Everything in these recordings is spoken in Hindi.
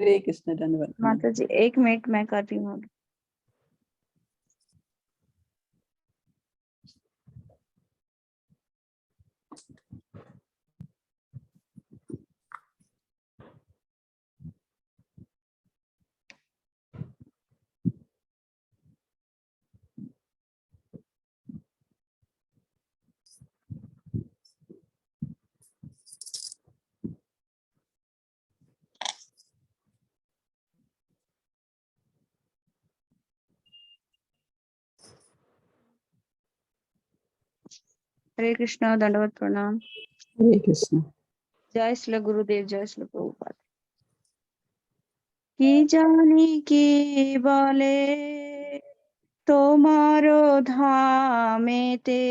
हरे कृष्ण, धन्यवाद माता जी 1 मिनट मैं कर रही हूँ। हरे कृष्ण, दंडवत प्रणाम। हरे कृष्ण। जय श्री गुरुदेव, जय श्री प्रभुपाद। কি জানি কি বলে তোমার ধামেতে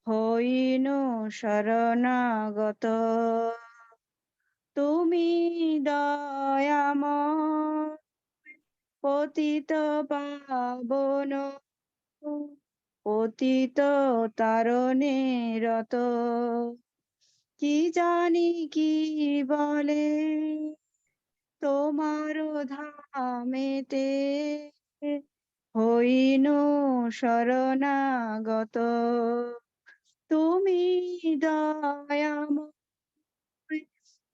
হইনু শরণাগত, তুমি দয়াময় পতিত পাবন পতিত তারণে রত। কি জানি কি বলে তোমার ধামেতে হইনু শরণাগত, তুমি দয়াময়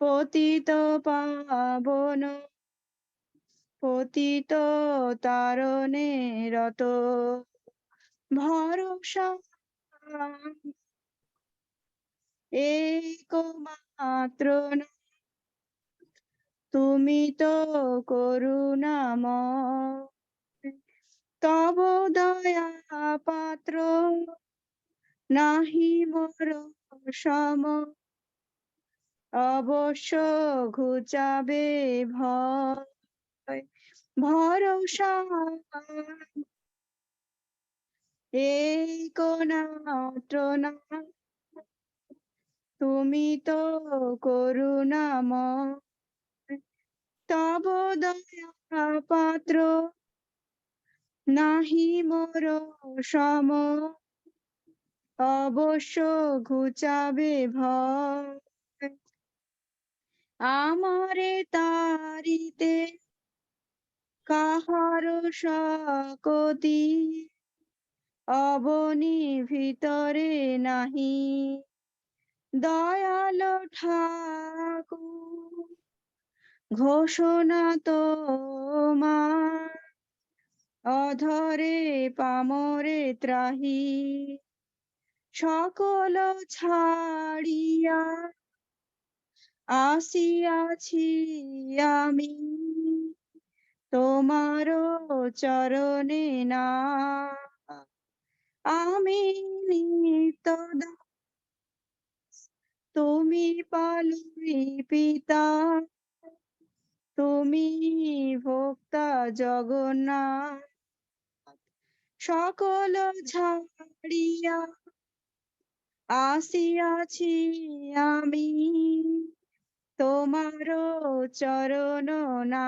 পতিত পাবন পতিত তারণে রত। ভরসা একমাত্র না, তুমি তো করুণাময়, তব দয়া পাত্র নাহি মোর সম, অবশ্য ঘুচাবে ভয়। ভরসা একমাত্র না, তুমি তো করুণাময়, তব দয়া পাত্র নাহি মোর সম, অবশ্য ঘুচাবে ভয়। আমারে তারিতে কাহার শকতি, অবনি ভিতরে নাহি, দয়াল ঠাকুর ঘোষণা তোমার, অধরে পামরে ত্রাহি, সকল ছাড়িয়া আসিয়াছি আমি, তোমার চরণে না আমি নিত্য দাস, তুমি পালুই পিতা, তুমি ভোক্তা জগন্নাথ, সকল ছাড়িয়া আসিয়াছি আমি, তোমার চরণ না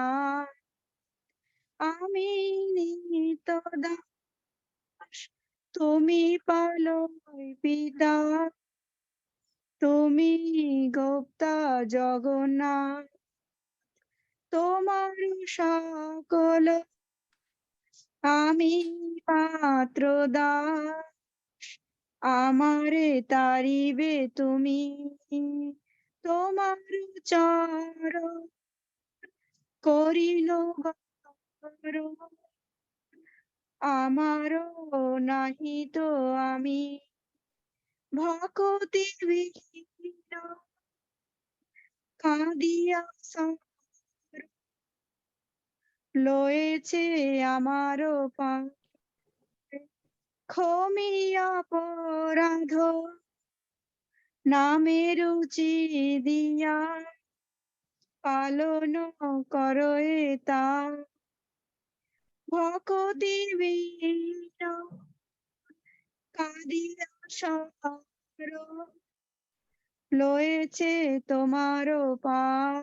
আমি নিত্য দাস, তুমি পালয় পিতা, তুমি গোপ্তা জগন্নাথ, তোমার সকল আমি পাত্র দাস, আমারে তারিবে তুমি, তোমার চরণ করিল গৌর, আমারও নাহি তো আমি ভকতি বিহীন, কাঁদিয়া সাগর লয়েছে আমারও পার, ক্ষমিয়া অপরাধ নামে রুচি দিয়া, পালন করো তা ভকতি বিহীন, কাঁদিয়া সাগর লয়েছে তোমারও পার,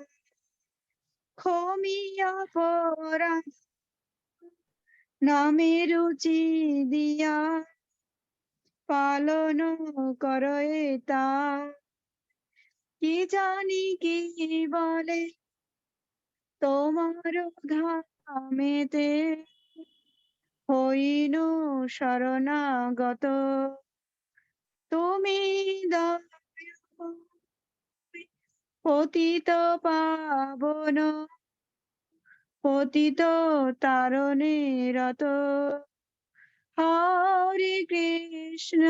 ক্ষমিয়া অপরাধ নামে রুচি দিয়া, পালন করো তা। কি জানি কি বলে তোমার ধামেতে হইনু শরণাগত তুমি দয়াময় পতিত পাবন পতিত তারণে রত হরে কৃষ্ণ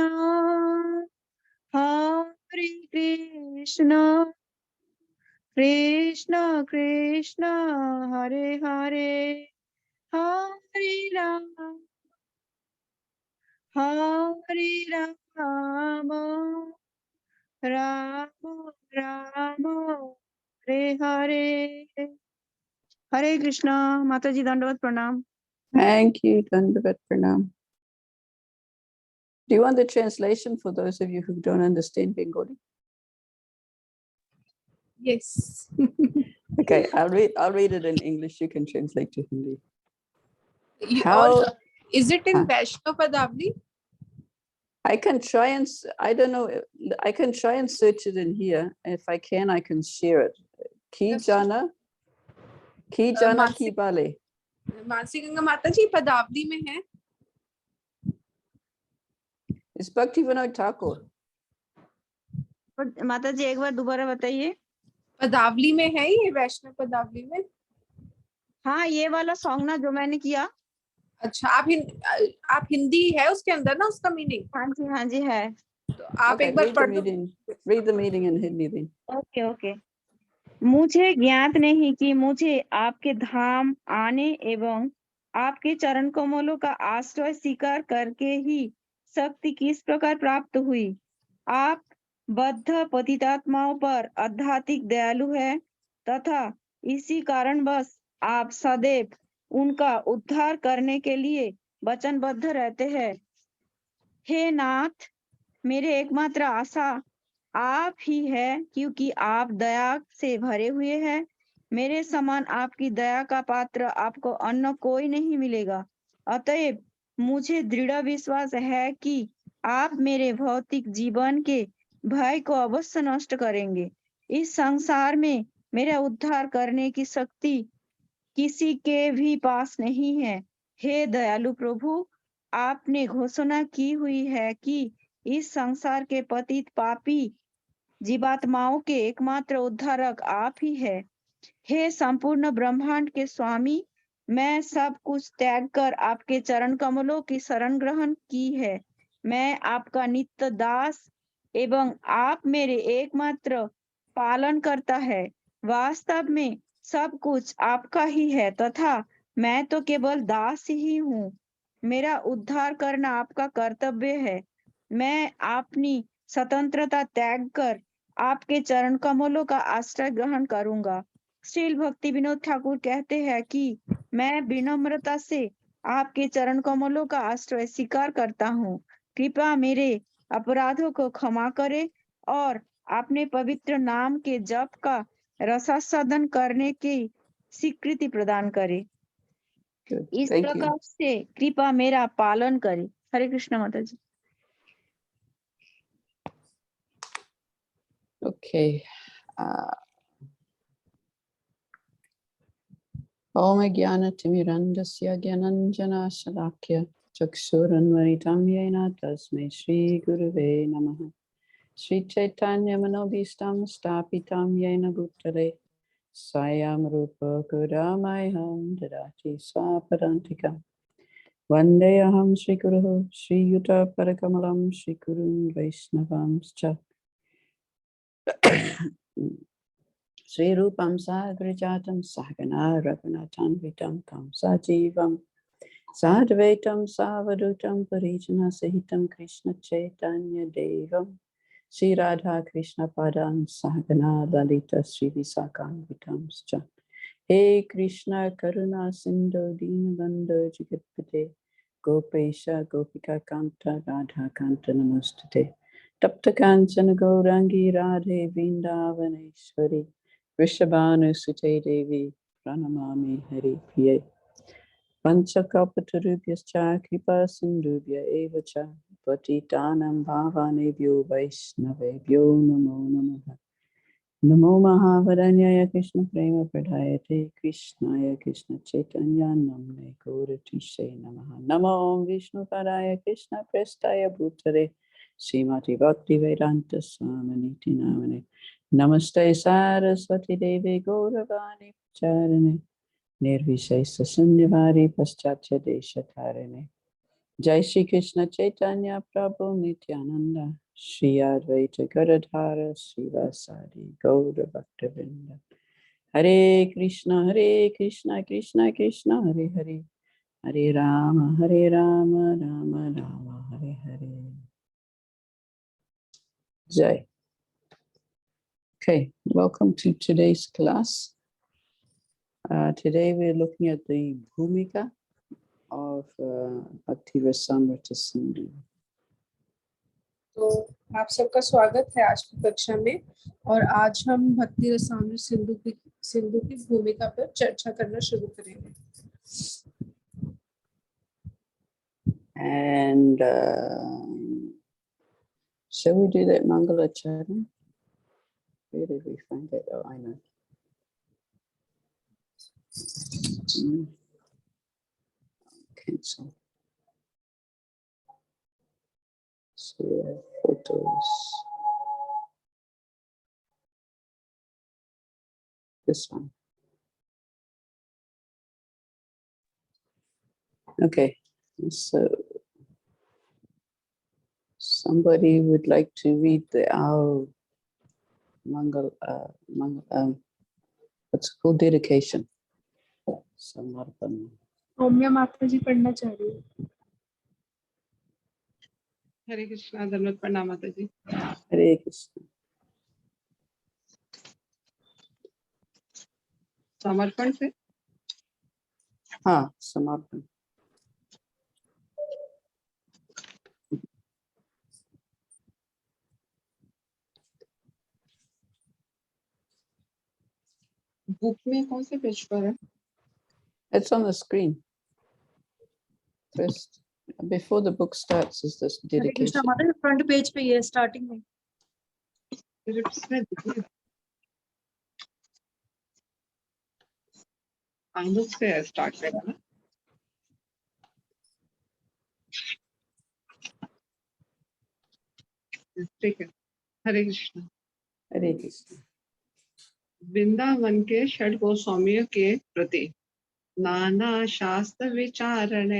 কৃষ্ণ কৃষ্ণ হরে হরে হরে রাম রাম রাম हरे हरे हरे कृष्णा। माता जी दंडवत प्रणाम। Thank you, Dandavat Pranam. Do you want the translation for those of you who don't understand Bengali? Yes. Okay, I'll read it in English. You can translate to Hindi. Is it in Vaishnav Padavali? I can try and I don't know. I can try and search it in here. If I can, I can share it. Ki jana ki bale. Mansi Ganga माता जी पदावली में है। It's Bhaktivinoda Thakur. माता जी एक बार दोबारा बताइए। पदावली में है ये, वैष्णव पदावली में। हाँ, ये वाला सॉन्ग ना जो मैंने किया। अच्छा, आप हिंदी है उसके अंदर ना उसका मीनिंग? हाँ जी है। तो आप एक बार पढ़ दो। Read the meaning in Hindi then. Okay. मुझे ज्ञात नहीं कि मुझे आपके धाम आने एवं आपके चरण कमलों का आश्रय स्वीकार करके ही शक्ति किस प्रकार प्राप्त हुई। आप बद्ध पतितात्माओं पर आध्यात्मिक दयालु है तथा इसी कारणवश आप सदैव उनका उद्धार करने के लिए वचनबद्ध रहते हैं। हे नाथ, मेरे एकमात्र आशा आप ही है क्योंकि आप दया से भरे हुए हैं। मेरे समान आपकी दया का पात्र आपको अन्य कोई नहीं मिलेगा। अतएव मुझे दृढ़ विश्वास है कि आप मेरे भौतिक जीवन के भय को अवश्य नष्ट करेंगे। इस संसार में मेरा उद्धार करने की शक्ति किसी के भी पास नहीं है। हे दयालु प्रभु, आपने घोषणा की हुई है कि इस संसार के पतित पापी जीवात्माओं के एकमात्र उद्धारक आप ही है। हे संपूर्ण ब्रह्मांड के स्वामी, मैं सब कुछ त्याग कर आपके चरण कमलों की शरण ग्रहण की है। मैं आपका नित्य दास एवं आप मेरे एकमात्र पालन करता है। वास्तव में सब कुछ आपका ही है तथा मैं तो केवल दास ही हूँ। मेरा उद्धार करना आपका कर्तव्य है। मैं अपनी स्वतंत्रता त्याग कर आपके चरण कमलों का आश्रय ग्रहण करूंगा। श्रील भक्ति विनोद ठाकुर कहते हैं कि मैं विनम्रता से आपके चरण कमलों का आश्रय स्वीकार करता हूँ। कृपया मेरे अपराधों को क्षमा करे और अपने पवित्र नाम के जप का रसास्वादन करने की स्वीकृति प्रदान करे। इस प्रकार से कृपा मेरा पालन करे। हरे कृष्ण माता जी। Okay. Om Jnana Timirandasya Jnananjana Shalakya Chaksuranvaritam Yena Tasmai Shri Gurave Namaha. Shri Chaitanya Manobhistam Stapitam Yena Bhutale Swayam Rupa Kudamayam Dadati Swapadantikam Vandeyaham Shri Guruhu Shri Yuta Parakamalam Shri Gurun Vaishnavamscha Sri Rupam Sagrajatam Sahagana Raghunatam Vitam Tam Sajivam Sadvaitam Savadutam Parijana Sahitam Krishna Chaitanya Devam Sri Radha Krishna Padam Sahagana Lalita Sri Visakam Vitam Scha. He Krishna Karuna Sindhu Dinabandhu Jagitpate Gopesha Gopika Kanta Radha Kanta Namastate Tapta Kanchana Gaurangi Radhe Vrindavaneshwari Vrishabhanu Sute Devi Pranamami Hari Priye Panchakalpatarubhyascha Kripa Sindhubhya Evacha Patitanam Bhavanebhyo Vaishnavebhyo Namo Namaha Namo Mahavadanyaya Krishna Prema Pradayate Krishnaya Krishna Chaitanya Namne Gauratishe Namaha. Namo Vishnu Padaya Krishna Prestaya Bhutare Srimati Bhakti Vedanta Swaminiti Namane. Namaste Saraswati Devi Gauravani Charane Nirvishesa Sunyavari Paschatya Desha Tarane. Jai Shri Krishna Chaitanya Prabhu Nityananda Shri Advaita Gadadhara Srivasadi Gaura Bhaktavinda. Hare Krishna Krishna Krishna Hare Hare Hare Rama Rama Rama Hare Hare. Jai. Okay, welcome to today's class. Today we're looking at the Bhumika of Bhakti Rasamrita Sindhu. तो आप सबका स्वागत है आज की कक्षा में और आज हम भक्ति रसामृत सिंधु की भूमिका पर चर्चा करना शुरू करेंगे. And shall we do that Mangala Charan? Where did we find that? Oh, I know. Cancel. Share photos. This one. Okay, so somebody would like to read our Mangal, what's it called, dedication. Samarpan. Saumya माता जी पढ़ना चाह रही है. हरे कृष्णा. धन्यवाद. प्रणाम माता जी. Hare Krishna. समर्पण से. हाँ, समर्पण. बुक में कौन से पेज पर है? It's on the screen. First, before the book starts, is this dedication. हमारे फ्रंट पेज पे ये स्टार्टिंग में. बुक से स्टार्ट करेगा ना. ठीक है. हरे कृष्णा. Hare Krishna. वृंदावन के षड गोस्वामियों के प्रति नाना शास्त्र विचारण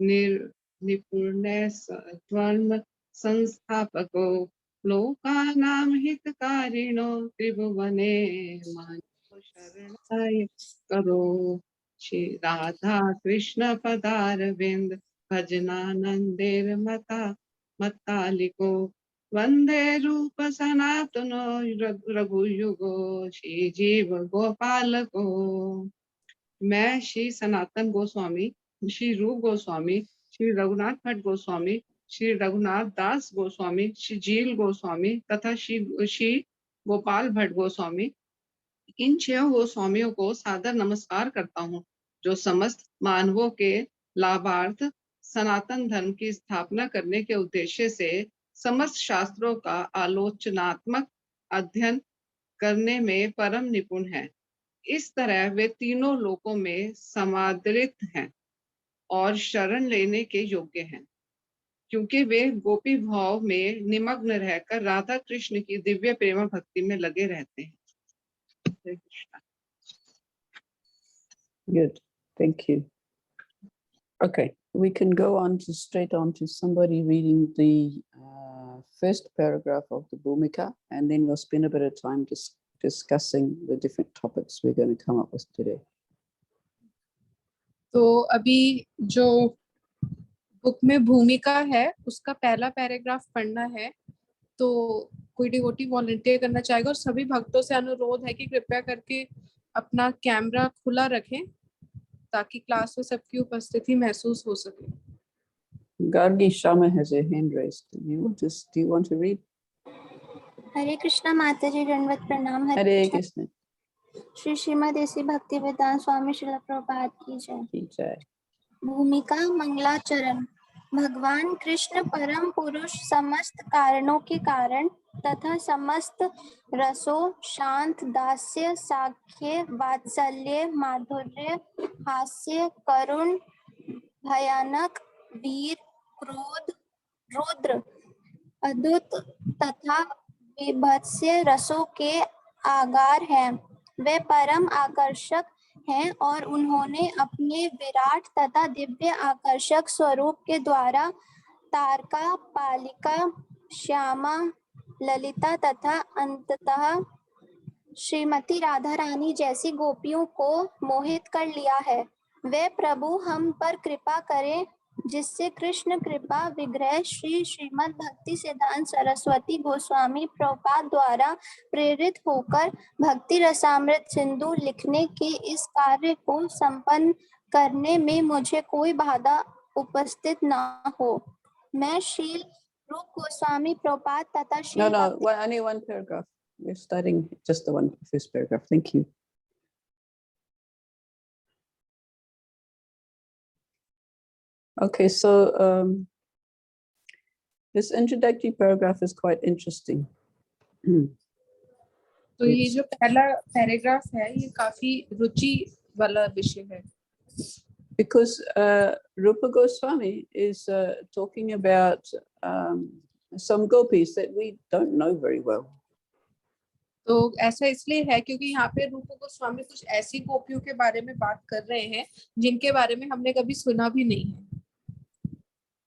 निपुण धर्म संस्थापको लोकानां हितकारिणो त्रिभुवने मानव शरणाय करो. श्री राधा कृष्ण पदारविंद भजनानंदेर मतालिको वंदे रूप सनातनो रघुयुगो श्री जीव गोपाल को. मैं श्री सनातन गोस्वामी, श्री रूप गोस्वामी, श्री रघुनाथ भट्ट गोस्वामी, श्री रघुनाथ दास गोस्वामी, श्री जील गोस्वामी तथा श्री गोपाल भट्ट गोस्वामी, इन 6 गोस्वामियों को सादर नमस्कार करता हूँ जो समस्त मानवों के लाभार्थ सनातन धर्म की स्थापना करने के उद्देश्य से समस्त शास्त्रों का आलोचनात्मक अध्ययन करने में परम निपुण है. इस तरह वे तीनों लोकों में समादृत हैं और शरण लेने के योग्य हैं क्योंकि वे गोपी भाव में निमग्न रहकर राधा कृष्ण की दिव्य प्रेम भक्ति में लगे रहते हैं. Good, thank you. Okay, we can go on straight on to somebody reading the first paragraph of the Bhumika, and then we'll spend a bit of time discussing the different topics we're going to come up with today. तो अभी जो बुक में भूमिका है उसका पहला पैराग्राफ पढ़ना है. तो कोई डिवोटी वॉलंटियर करना चाहेगा और सभी भक्तों से अनुरोध है कि कृपया करके अपना कैमरा खुला रखें ताकि क्लास में सबकी उपस्थिति महसूस हो सके. Gargi Sharma has a hand raised. Do you want to read? हरे कृष्णा माता जी. दंडवत प्रणाम. Hare Krishna. श्री श्रीमद ऐसी भक्ति वेदांत स्वामी श्रील प्रभुपाद की जय. की जय. भूमिका मंगलाचरण. भगवान कृष्ण परम पुरुष समस्त कारणों के कारण तथा समस्त रसों शांत दास्य साख्य वात्सल्य माधुर्य हास्य करुण भयानक वीर क्रोध रौद्र अद्भुत तथा विभत्स्य रसों के आगार हैं। वे परम आकर्षक हैं और उन्होंने अपने विराट तथा दिव्य आकर्षक स्वरूप के द्वारा तारका पालिका श्यामा ललिता तथा अंततः श्रीमती राधा रानी जैसी गोपियों को मोहित कर लिया है। वे प्रभु हम पर कृपा करें जिससे कृष्ण कृपा विग्रह श्री श्रीमद् भक्ति सिद्धांत सरस्वती गोस्वामी प्रभुपाद द्वारा प्रेरित होकर भक्ति रसामृत सिंधु लिखने के इस कार्य को संपन्न करने में मुझे कोई बाधा उपस्थित ना हो। मैं श्रील रूप गोस्वामी प्रभुपाद तथा No, Srila no, only one paragraph. We're starting just the first paragraph. Thank you. Okay, so this introductory paragraph is quite interesting. तो ये जो पहला पैराग्राफ है ये काफी रुचि वाला विषय है Because Rupa Goswami is talking about some gopis that we don't know very well. तो ऐसा इसलिए है क्योंकि यहाँ पे रूप गोस्वामी कुछ ऐसी गोपियों के बारे में बात कर रहे हैं जिनके बारे में हमने कभी सुना भी नहीं है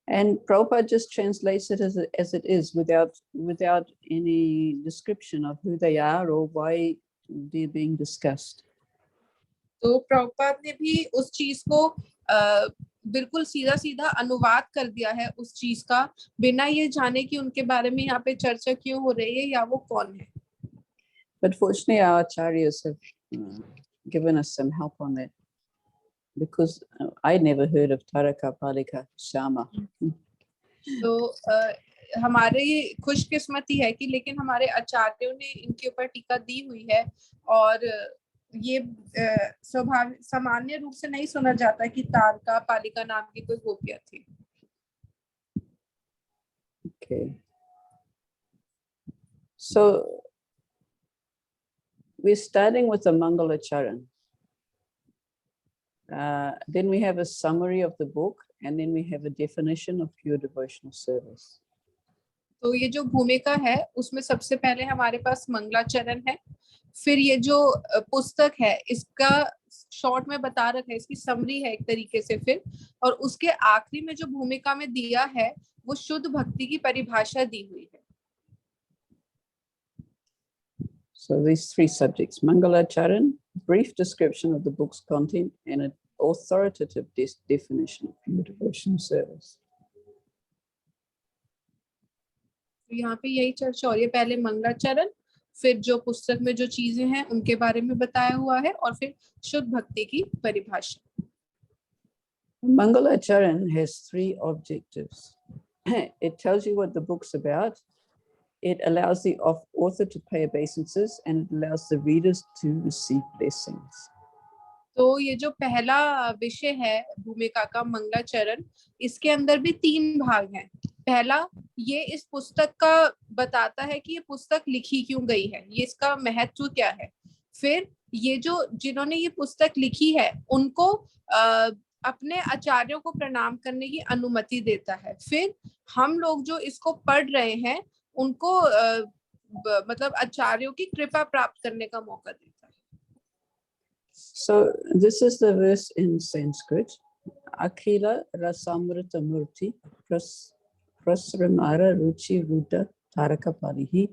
And Prabhupada just translates it as it is without any description of who they are or why they're being discussed. तो प्रभुपाद ने भी उस चीज को बिल्कुल सीधा सीधा अनुवाद कर दिया है उस चीज का बिना ये जाने कि उनके बारे में यहाँ पे चर्चा क्यों हो रही है या वो कौन है But fortunately our acharyas have given us some help on that. Because I never heard of Taraka Palika Shama. तो हमारे खुशकिस्मती है कि लेकिन हमारे आचार्यों ने इनके ऊपर टीका दी हुई है और ये सामान्य रूप से नहीं सुना जाता कि तारका पालिका नाम की कोई गोपियां थी Okay. So we're starting with the Mangala Charan. Then we have a summary of the book, and then we have a definition of pure devotional service. तो ये जो भूमिका है उसमें सबसे पहले हमारे पास मंगलाचरण है फिर ये जो पुस्तक है इसका शॉर्ट में बता रखा है इसकी समरी है एक तरीके से फिर और उसके आखिरी में जो भूमिका में दिया है वो शुद्ध भक्ति की परिभाषा दी हुई है So these three subjects: Mangala Charan, brief description of the book's content, and an authoritative definition of pure devotional service. यहाँ पे यही चर्चा हो रही है पहले मंगलाचरण फिर जो पुस्तक में जो चीजें हैं उनके बारे में बताया हुआ है और फिर शुद्ध भक्ति की परिभाषा Mangala Charan has three objectives. It tells you what the book's about. It allows the author to pay obeisances, and it allows the readers to receive blessings. तो ये जो पहला विषय है भूमिका का मंगलाचरण इसके अंदर भी तीन भाग हैं पहला ये इस पुस्तक का बताता है कि ये पुस्तक लिखी क्यों गई है ये इसका महत्व क्या है फिर ये जो जिन्होंने ये पुस्तक लिखी है उनको अपने आचार्यों को प्रणाम करने की अनुमति देता है फिर हम लोग जो इसको पढ़ रहे हैं उनको मतलब आचार्यों की कृपा प्राप्त करने का मौका देता है So this is the verse in Sanskrit. Akhila Rasamrita Murti Prasramara Ruchi Ruda Taraka Parihi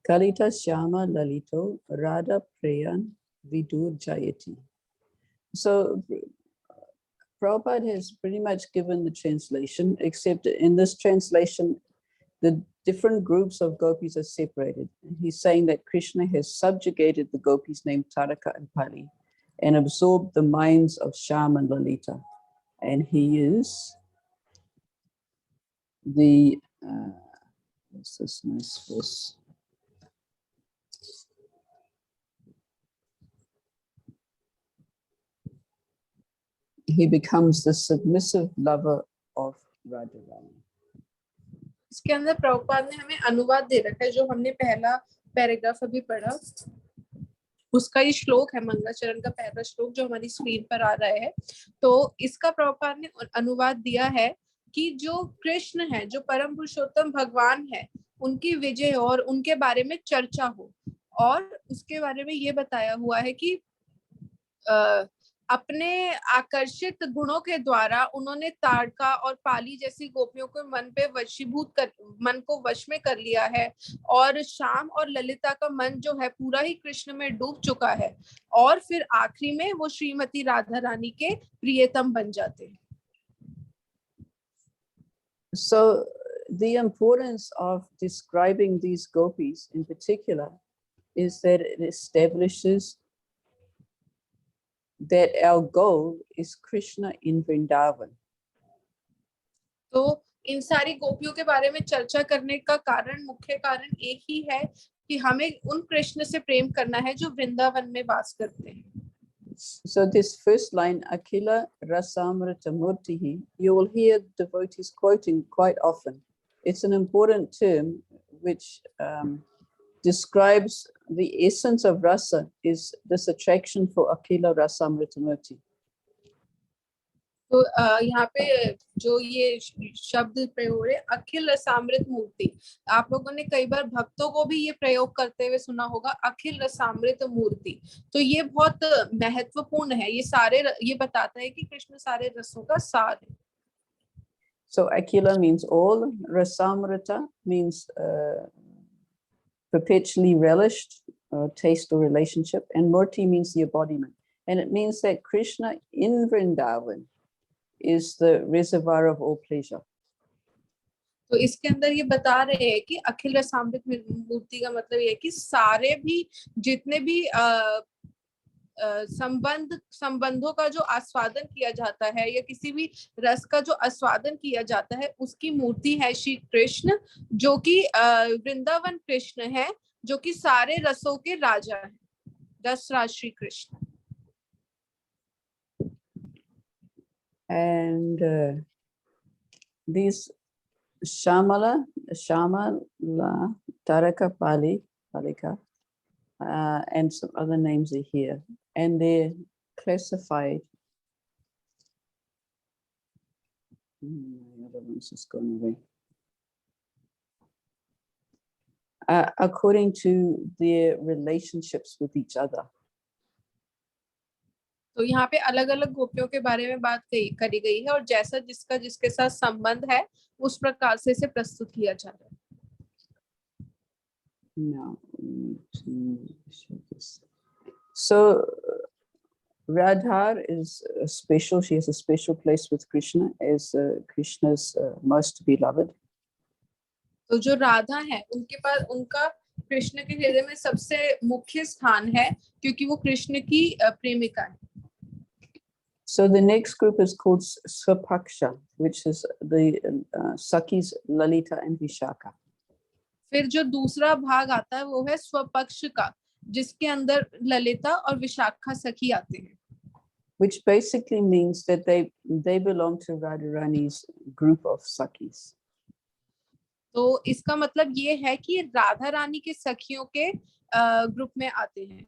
Kalita Shyama Lalito Radha Prayan Vidur Jayati. So Prabhupada has pretty much given the translation, except in this translation, the different groups of gopis are separated. And he's saying that Krishna has subjugated the gopis named Taraka and Pali and absorbed the minds of Shyam and Lalita. And he is the, what's this nice verse? He becomes the submissive lover of Radharani. इसके अंदर प्रभुपाद ने हमें अनुवाद दे रखा है, जो हमने पहला पैराग्राफ अभी पढ़ा उसका ये श्लोक है, मंगलाचरण का पहला श्लोक जो हमारी स्क्रीन पर आ रहा है। तो इसका प्रभुपाद ने अनुवाद दिया है कि जो कृष्ण है, जो परम पुरुषोत्तम भगवान है, उनकी विजय और उनके बारे में चर्चा हो, और उसके बारे में ये बताया हुआ है कि अपने आकर्षित गुणों के द्वारा उन्होंने ताड़का और पाली जैसी गोपियों को मन को वश में कर लिया है, और श्याम और ललिता का मन जो है पूरा ही कृष्ण में डूब चुका है, और फिर आखिरी में वो श्रीमती राधा रानी के प्रियतम बन जाते हैं। So the importance of describing these gopis in particular is that it establishes that our goal is Krishna in Vrindavan. तो इन सारी गोपियों के बारे में चर्चा करने का कारण, मुख्य कारण एक ही है कि हमें उन कृष्ण से प्रेम करना है जो वृंदावन में वास करते हैं। So this first line, Akhila Rasamrita Murtihi, you will hear devotees quoting quite often. It's an important term which describes the essence of rasa, is this attraction for Akhila Rasamrita Murti. तो यहाँ पे जो ये शब्द प्रयोग है अखिल रसामृत मूर्ति, आप लोगों ने कई बार भक्तों को भी ये प्रयोग करते हुए सुना होगा, अखिल रसामृत मूर्ति। तो ये बहुत महत्वपूर्ण है, ये बताता है कि कृष्ण सारे रसों का सार है। So Akhila means all, Rasamrita means perpetually relished taste or relationship, and Murti means the embodiment. And it means that Krishna in Vrindavan is the reservoir of all pleasure. तो इसके अंदर ये बता रहे हैं कि अखिल रसामृत मूर्ति का मतलब ये है कि सारे भी जितने भी संबंधों का जो आस्वादन किया जाता है या किसी भी रस का जो आस्वादन किया जाता है, उसकी मूर्ति है श्री कृष्ण, जो कि वृंदावन कृष्ण है, जो कि सारे रसों के राजा हैं, रसराज Shri Krishna. And these Shamala, Taraka Palika, and some other names are here, and they're classified. The other one's just gone away. According to their relationships with each other. तो यहाँ पे अलग अलग गोपियों के बारे में बात करी गई है, और जैसा जिसका जिसके साथ संबंध है उस प्रकार से इसे प्रस्तुत किया जा रहा है। Now, so Radha is special. She has a special place with Krishna as Krishna's most beloved. तो जो राधा है उनके पास उनका कृष्ण के हृदय में सबसे मुख्य स्थान है, क्योंकि वो कृष्ण की प्रेमिका है। So the next group is called Swapaksha, which is the Sakis Lalita and Vishaka. फिर जो दूसरा भाग आता है वो है स्वपक्ष का, जिसके अंदर ललिता और विशाखा सखी आते हैं। Which basically means that they belong to Radharani's group of Sakis. तो इसका मतलब ये है कि राधा रानी के सखियों के ग्रुप में आते हैं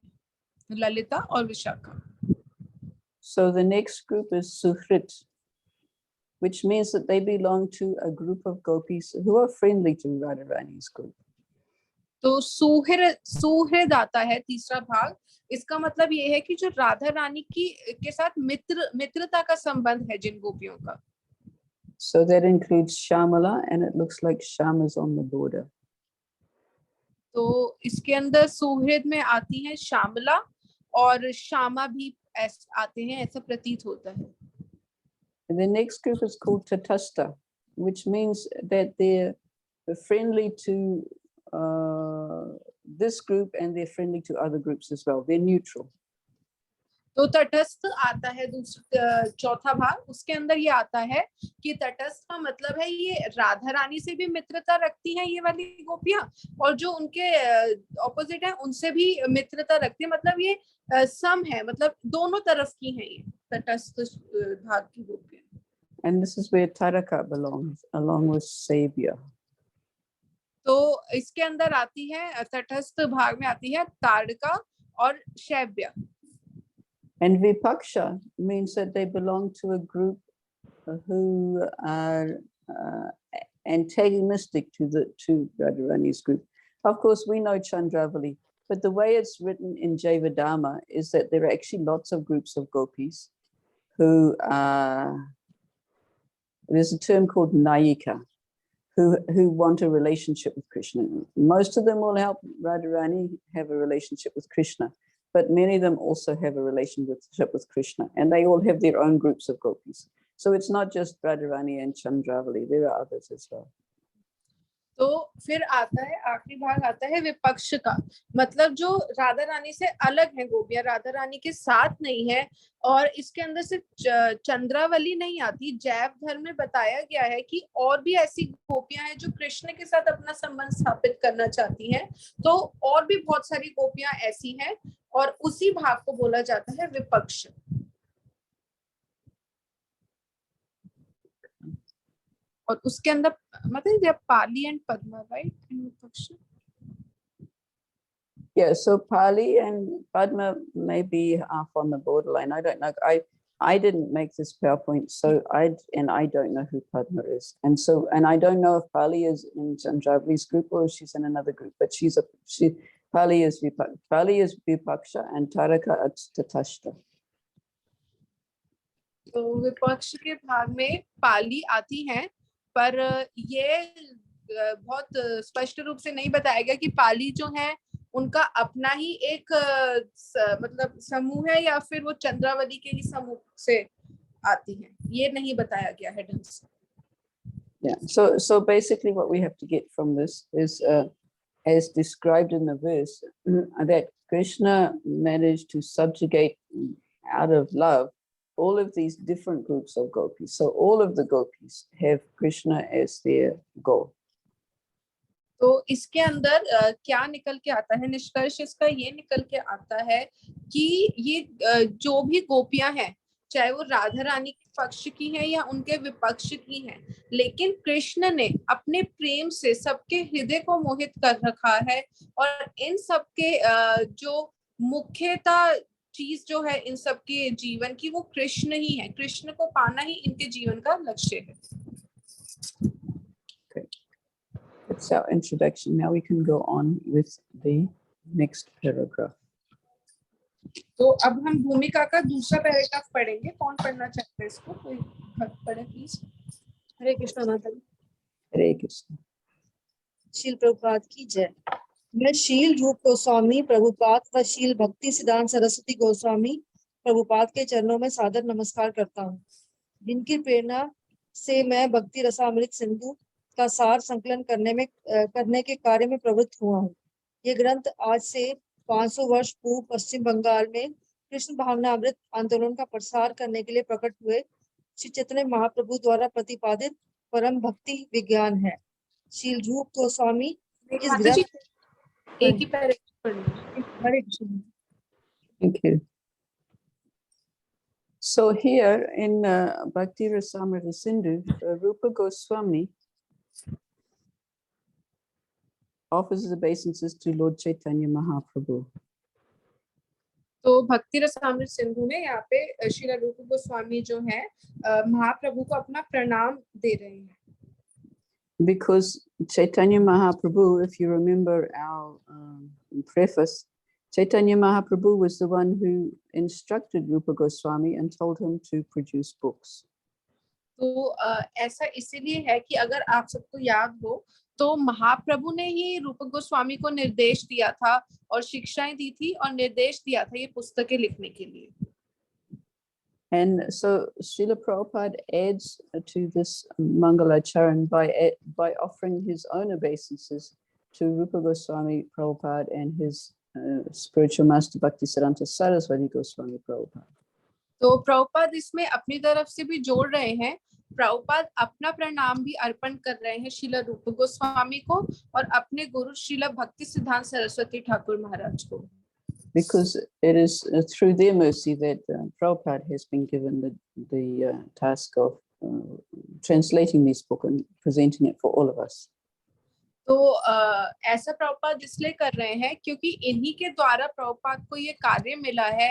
ललिता और Vishakha. So the next group is Suhrit, which means that they belong to a group of gopis who are friendly to Radharani's group. तो सुहृद आता है तीसरा भाग, इसका मतलब ये है कि जो राधा रानी के साथ मित्रता का संबंध है जिन गोपियों का। So that includes Shamala, and it looks like Shama's on the border. तो इसके अंदर सुहृद में आती हैं श्यामला, और श्यामा भी आते हैं, ऐसा प्रतीत होता है। And the next group is called Tatastha, which means that they're friendly to this group, and they're friendly to other groups as well. They're neutral. तो तटस्थ आता है चौथा भाग, उसके अंदर ये आता है कि तटस्थ का मतलब है ये राधा रानी से भी मित्रता रखती हैं ये वाली गोपियां, और जो उनके ऑपोजिट है उनसे भी मित्रता रखती है, मतलब ये सम है, मतलब दोनों तरफ की हैं ये तटस्थ भाग की गोपियां। And this is where Taraka belongs, along with Savior. तो इसके अंदर आती है, तटस्थ भाग में आती है ताड़का और Shaivya. And Vipaksha means that they belong to a group who are antagonistic to Radharani's group. Of course, we know Chandravali, but the way it's written in Javadharma is that there are actually lots of groups of gopis who there's a term called Nayika, who want a relationship with Krishna. Most of them will help Radharani have a relationship with Krishna, but many of them also have a relationship with Krishna, and they all have their own groups of gopis. So it's not just Radharani and Chandravali, there are others as well. तो फिर आता है, आखिरी भाग आता है विपक्ष का, मतलब जो राधा रानी से अलग है गोपियां, राधा रानी के साथ नहीं है। और इसके अंदर सिर्फ चंद्रावली नहीं आती, जैव धर्म में बताया गया है कि और भी ऐसी गोपियां हैं जो कृष्ण के साथ अपना संबंध स्थापित करना चाहती हैं। तो और भी बहुत सारी गोपियां ऐसी हैं, और उसी भाग को बोला जाता है विपक्ष। और उसके अंदर मतलब Pali and Padma, right? Yeah, so Pali and Padma may be half on the borderline. I don't know. I didn't make this PowerPoint, so I don't know who Padma is, and I don't know if Pali is in Chandravali's group or if she's in another group. But Pali is Vipaksha and Taraka is Tatashta. तो विपक्ष के भाग में पाली आती हैं, पर ये बहुत स्पष्ट रूप से नहीं बताया गया कि पाली जो है उनका अपना ही एक मतलब समूह है या फिर वो चंद्रावली के ही समूह से आती हैं, ये नहीं बताया गया है ढंग से। Yeah, so basically what we have to get from this is as described in the verse, that Krishna managed to subjugate out of love all of these different groups of gopis. So all of the gopis have Krishna as their goal. तो इसके अंदर क्या निकल के आता है, निष्कर्ष इसका ये निकल के आता है कि ये जो भी गोपियां हैं, चाहे वो राधा रानी के पक्ष की हैं या उनके विपक्ष की हैं, लेकिन कृष्ण ने अपने प्रेम से सबके हृदय को मोहित कर रखा है। और इन सबके जो मुख्यतः चीज जो है इन सबके जीवन की, वो कृष्ण ही है। कृष्ण को पाना ही इनके जीवन का लक्ष्य है। That's our introduction. Now we can go on with the next paragraph. तो अब हम भूमिका का दूसरा पैराग्राफ पढ़ेंगे। कौन पढ़ना चाहता है इसको? कोई पढ़े प्लीज। हरे कृष्णा माता जी। Hare Krishna. शील प्रभुपाद की जय। मैं शील रूप गोस्वामी प्रभुपाद व शील भक्ति सिद्धांत सरस्वती गोस्वामी प्रभुपाद के चरणों में सादर नमस्कार करता हूँ, जिनकी प्रेरणा से मैं भक्ति रसामृत सिंधु का सार संकलन करने के कार्य में प्रवृत्त हुआ हूँ। ये ग्रंथ आज से 500 वर्ष पूर्व पश्चिम बंगाल में कृष्ण भावनामृत आंदोलन का प्रसार करने के लिए प्रकट हुए श्री चैतन्य महाप्रभु द्वारा प्रतिपादित परम भक्ति विज्ञान है। शील रूप गोस्वामी इस ग्रंथ एक ही पैराग्राफ पढ़ना। हरे Krishna. Thank you. So here in Bhakti Rasamrita Sindhu, Rupa Goswami offers the obeisances to Lord Chaitanya Mahaprabhu. तो भक्ति रसामृत सिंधु में यहाँ पे श्री रूप गोस्वामी जो है महाप्रभु को अपना प्रणाम दे रहे हैं। Because Chaitanya Mahaprabhu, if you remember our preface, Chaitanya Mahaprabhu was the one who instructed Rupa Goswami and told him to produce books. तो ऐसा इसीलिए है कि अगर आप सबको याद हो तो महाप्रभु ने ही रूप गोस्वामी को निर्देश दिया था और शिक्षाएं दी थी और निर्देश दिया था ये पुस्तकें लिखने के लिए। And so Srila Prabhupada adds to this Mangalacharan by offering his own obeisances to Rupa Goswami Prabhupada and his spiritual master Bhaktisiddhanta Saraswati Goswami Prabhupada. तो प्रभुपाद इसमें अपनी तरफ से भी जोड़ रहे हैं। प्रभुपाद अपना प्रणाम भी अर्पण कर रहे हैं श्रील रूप गोस्वामी को और अपने गुरु श्रील भक्ति सिद्धांत सरस्वती ठाकुर महाराज को। Because it is through their mercy that Prabhupada has been given the task of translating this book and presenting it for all of us. तो तो ऐसा प्रभुपाद इसलिए कर रहे हैं क्योंकि इन्हीं के द्वारा प्रभुपाद को ये कार्य मिला है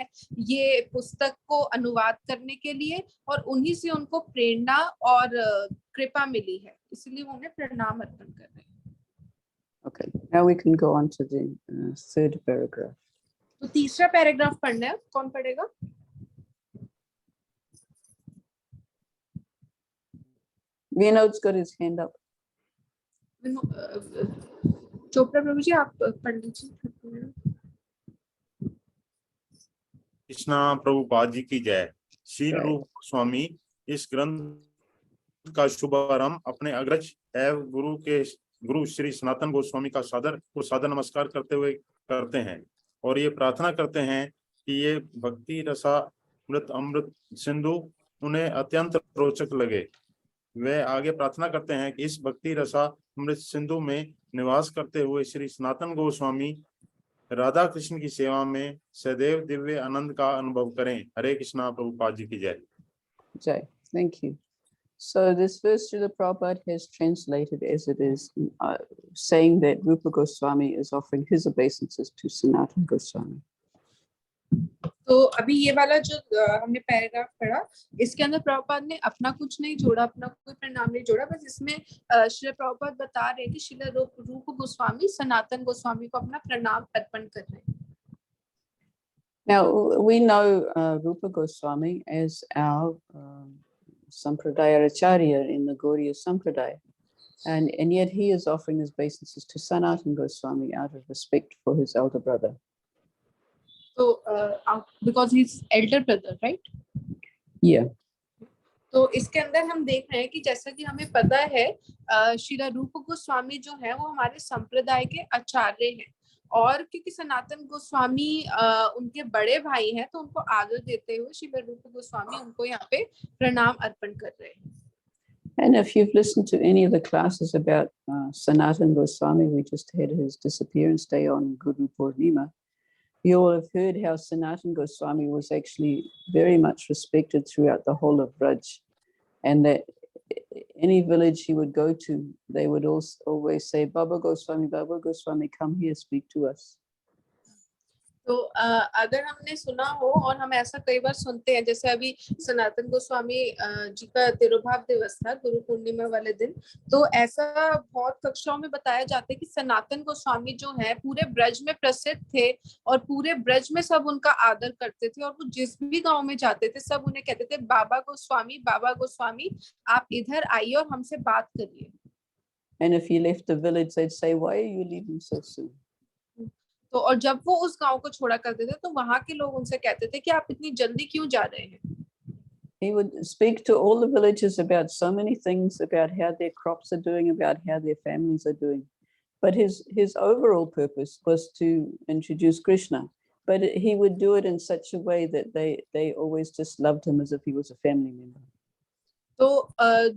ये पुस्तक को अनुवाद करने के लिए, और उन्हीं से उनको प्रेरणा और कृपा मिली है, इसलिए वो उन्हें प्रणाम अर्पण कर रहे हैं। Okay, now we can go on to the third paragraph. तो तीसरा पैराग्राफ पढ़ना है, कौन पढ़ेगा? Vinod's got his hand up. Chopra प्रभु जी आप पढ़ लीजिए। कृष्णा प्रभुपाद जी की जय। शील जय। रूप गोस्वामी इस ग्रंथ का शुभारंभ अपने अग्रज एवं गुरु श्री सनातन गोस्वामी का सादर नमस्कार करते हुए करते हैं और ये प्रार्थना करते हैं कि ये भक्ति रसा अमृत सिंधु उन्हें अत्यंत रोचक लगे। वे आगे प्रार्थना करते हैं कि इस भक्ति रसा अमृत सिंधु में निवास करते हुए श्री सनातन गोस्वामी राधा कृष्ण की सेवा में सदैव दिव्य आनंद का अनुभव करें। हरे कृष्णा प्रभुपाद जी की जय। Jai, thank you. So this verse Srila Prabhupada has translated as it is, saying that Rupa Goswami is offering his obeisances to Sanatana Goswami. तो अभी ये वाला जो हमने पैराग्राफ पढ़ा, इसके अंदर प्रभुपाद ने अपना कुछ नहीं जोड़ा, अपना कोई प्रणाम नहीं जोड़ा, बस इसमें श्रील प्रभुपाद बता रहे हैं कि श्रील रूप गोस्वामी सनातन गोस्वामी को अपना प्रणाम अर्पण कर रहे हैं। Now we know Rupa Goswami as our Sampradaya Acharya in the Gaudiya Sampradaya, and yet he is offering his obeisances to Sanatana Goswami out of respect for his elder brother. So because he's elder brother, right? Yeah. तो इसके अंदर हम देख रहे हैं कि जैसा कि हमें पता है श्रील रूप गोस्वामी जो है वो हमारे संप्रदाय के आचार्य हैं, और क्योंकि सनातन गोस्वामी उनके बड़े भाई हैं तो उनको आदर देते हुए श्रील रूप गोस्वामी उनको यहाँ पे प्रणाम अर्पण कर रहे हैं। And if you've listened to any of the classes about Sanatana Goswami, we just had his disappearance day on Guru Purnima. You all have heard how Sanatana Goswami was actually very much respected throughout the whole of Braj, and that any village he would go to, they would always say, Baba Goswami, come here, speak to us. तो अगर हमने सुना हो, और हम ऐसा कई बार सुनते हैं, जैसे अभी सनातन गोस्वामी जी का तिरुभाव दिवस था गुरु पूर्णिमा वाले दिन, तो ऐसा बहुत कक्षाओं में बताया जाता है कि सनातन गोस्वामी जो है पूरे ब्रज में प्रसिद्ध थे और पूरे ब्रज में सब उनका आदर करते थे, और वो जिस भी गांव में जाते थे सब उन्हें कहते थे बाबा गोस्वामी आप इधर आइए और हमसे बात करिए। And if you left the village, they'd say, why are you leaving so soon? तो और जब वो उस गांव को छोड़ा करते थे तो वहां के लोग उनसे कहते थे कि आप इतनी जल्दी क्यों जा रहे हैं। He would speak to all the villagers about so many things, about how their crops are doing, about how their families are doing. But his overall purpose was to introduce Krishna. But he would do it in such a way that they always just loved him as if he was a family member. तो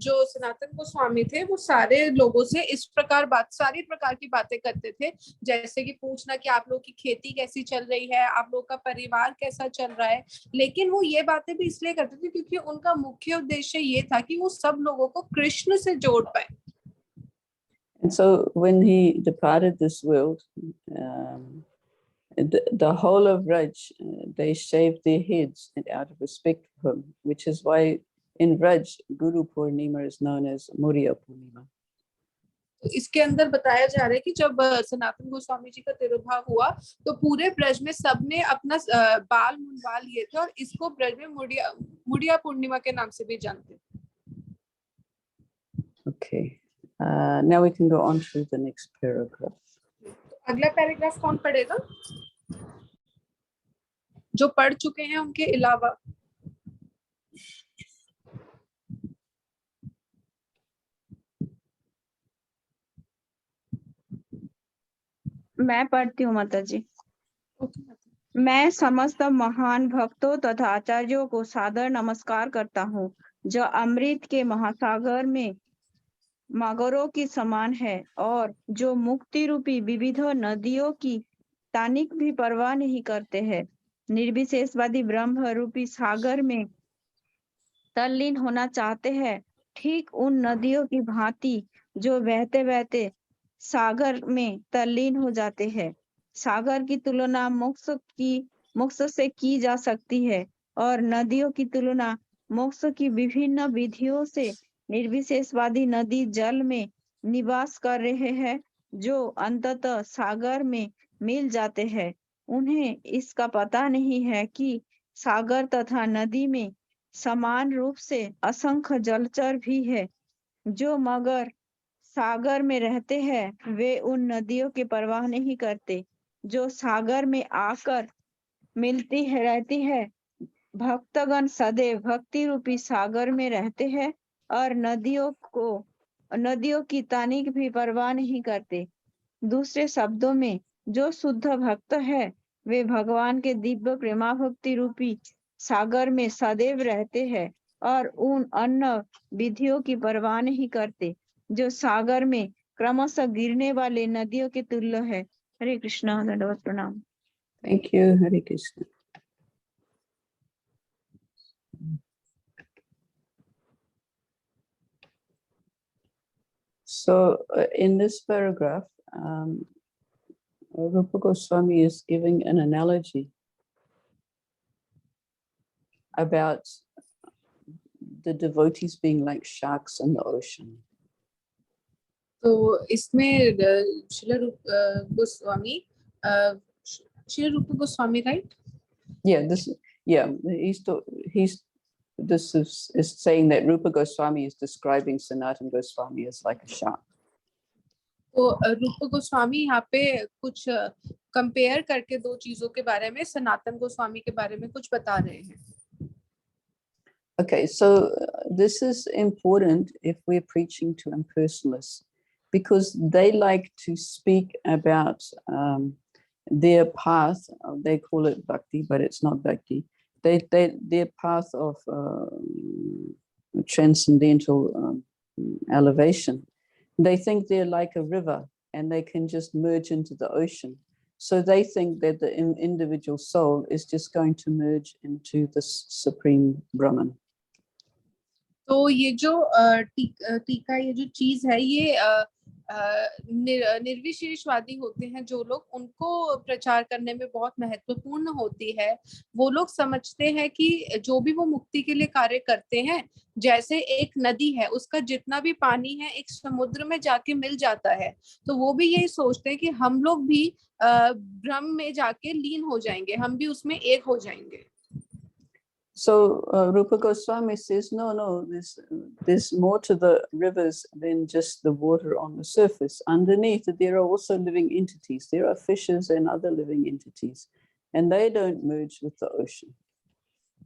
जो सनातन गोस्वामी थे वो सारे लोगों से इस प्रकार सारी प्रकार की बातें करते थे, जैसे कि पूछना कि आप लोग की खेती कैसी चल रही है, आप लोग का परिवार कैसा चल रहा है, लेकिन वो ये बातें भी इसलिए करते थे क्योंकि उनका मुख्य उद्देश्य ये था कि वो सब लोगों को कृष्ण से जोड़ पाए। And so when he departed this world, the whole of Raj, they shaved their heads out of respect for him, which is why in Raj, Guru Purnima is known as Muriya Purnima. तो इसके अंदर बताया जा रहा है कि जब सनातन गोस्वामी जी का तिरुभाव हुआ तो पूरे ब्रज में सबने अपना बाल मुंडवा लिए थे, और इसको ब्रज में मुड़िया पूर्णिमा के नाम से भी जानते थे। Okay, now we can go on to the next paragraph. अगला पैराग्राफ कौन पढ़ेगा? जो पढ़ चुके हैं उनके अलावा। मैं पढ़ती हूँ माता जी। मैं समस्त महान भक्तों तथा आचार्यों को सादर नमस्कार करता हूँ, जो अमृत के महासागर में मगरों की समान है, और जो मुक्ति रूपी विविध नदियों की तानिक भी परवाह नहीं करते हैं। निर्विशेषवादी ब्रह्म रूपी सागर में तल्लीन होना चाहते हैं, ठीक उन नदियों की भांति जो बहते बहते सागर में तल्लीन हो जाते हैं। सागर की तुलना मोक्ष से की जा सकती है और नदियों की तुलना मोक्ष की विभिन्न विधियों से निर्विशेषवादी नदी जल में निवास कर रहे हैं, जो अंततः सागर में मिल जाते हैं। उन्हें इसका पता नहीं है कि सागर तथा नदी में समान रूप से असंख्य जलचर भी है, जो मगर सागर में रहते हैं। वे उन नदियों की परवाह नहीं करते जो सागर में आकर रहती है। भक्तगण सदैव भक्ति रूपी सागर में रहते हैं और नदियों की तनिक भी परवाह नहीं करते। दूसरे शब्दों में, जो शुद्ध भक्त है वे भगवान के दिव्य प्रेमा भक्ति रूपी सागर में सदैव रहते हैं और उन अन्य विधियों की परवाह नहीं करते जो सागर में क्रमशः गिरने वाले नदियों के तुल्य है। हरे कृष्णा, दंडवत प्रणाम। Thank you, Hare Krishna. So in this paragraph, Rupa Goswami is giving an analogy about the devotees being like sharks in the ocean. तो इसमें श्रील रूप Goswami right? This is saying that Rupa Goswami is describing Sanatana Goswami as like a shark. तो रूप गोस्वामी यहाँ पे कुछ कंपेयर करके दो चीजों के बारे में सनातन गोस्वामी के बारे में कुछ बता रहे हैं. Okay, so this is important if we're preaching to impersonalists, because they like to speak about their path. They call it bhakti, but it's not bhakti. Their path of transcendental elevation. They think they're like a river and they can just merge into the ocean. So they think that the individual soul is just going to merge into the supreme Brahman. तो ये जो टीका ये जो चीज है ये निर्विशेषवादी होते हैं जो लोग, उनको प्रचार करने में बहुत महत्वपूर्ण होती है. वो लोग समझते हैं कि जो भी वो मुक्ति के लिए कार्य करते हैं, जैसे एक नदी है उसका जितना भी पानी है एक समुद्र में जाके मिल जाता है, तो वो भी यही सोचते हैं कि हम लोग भी ब्रह्म में जाके लीन हो जाएंगे, हम भी उसमें एक हो जाएंगे. So Rupa Goswami says, no, there's more to the rivers than just the water on the surface. Underneath it, there are also living entities. There are fishes and other living entities, and they don't merge with the ocean.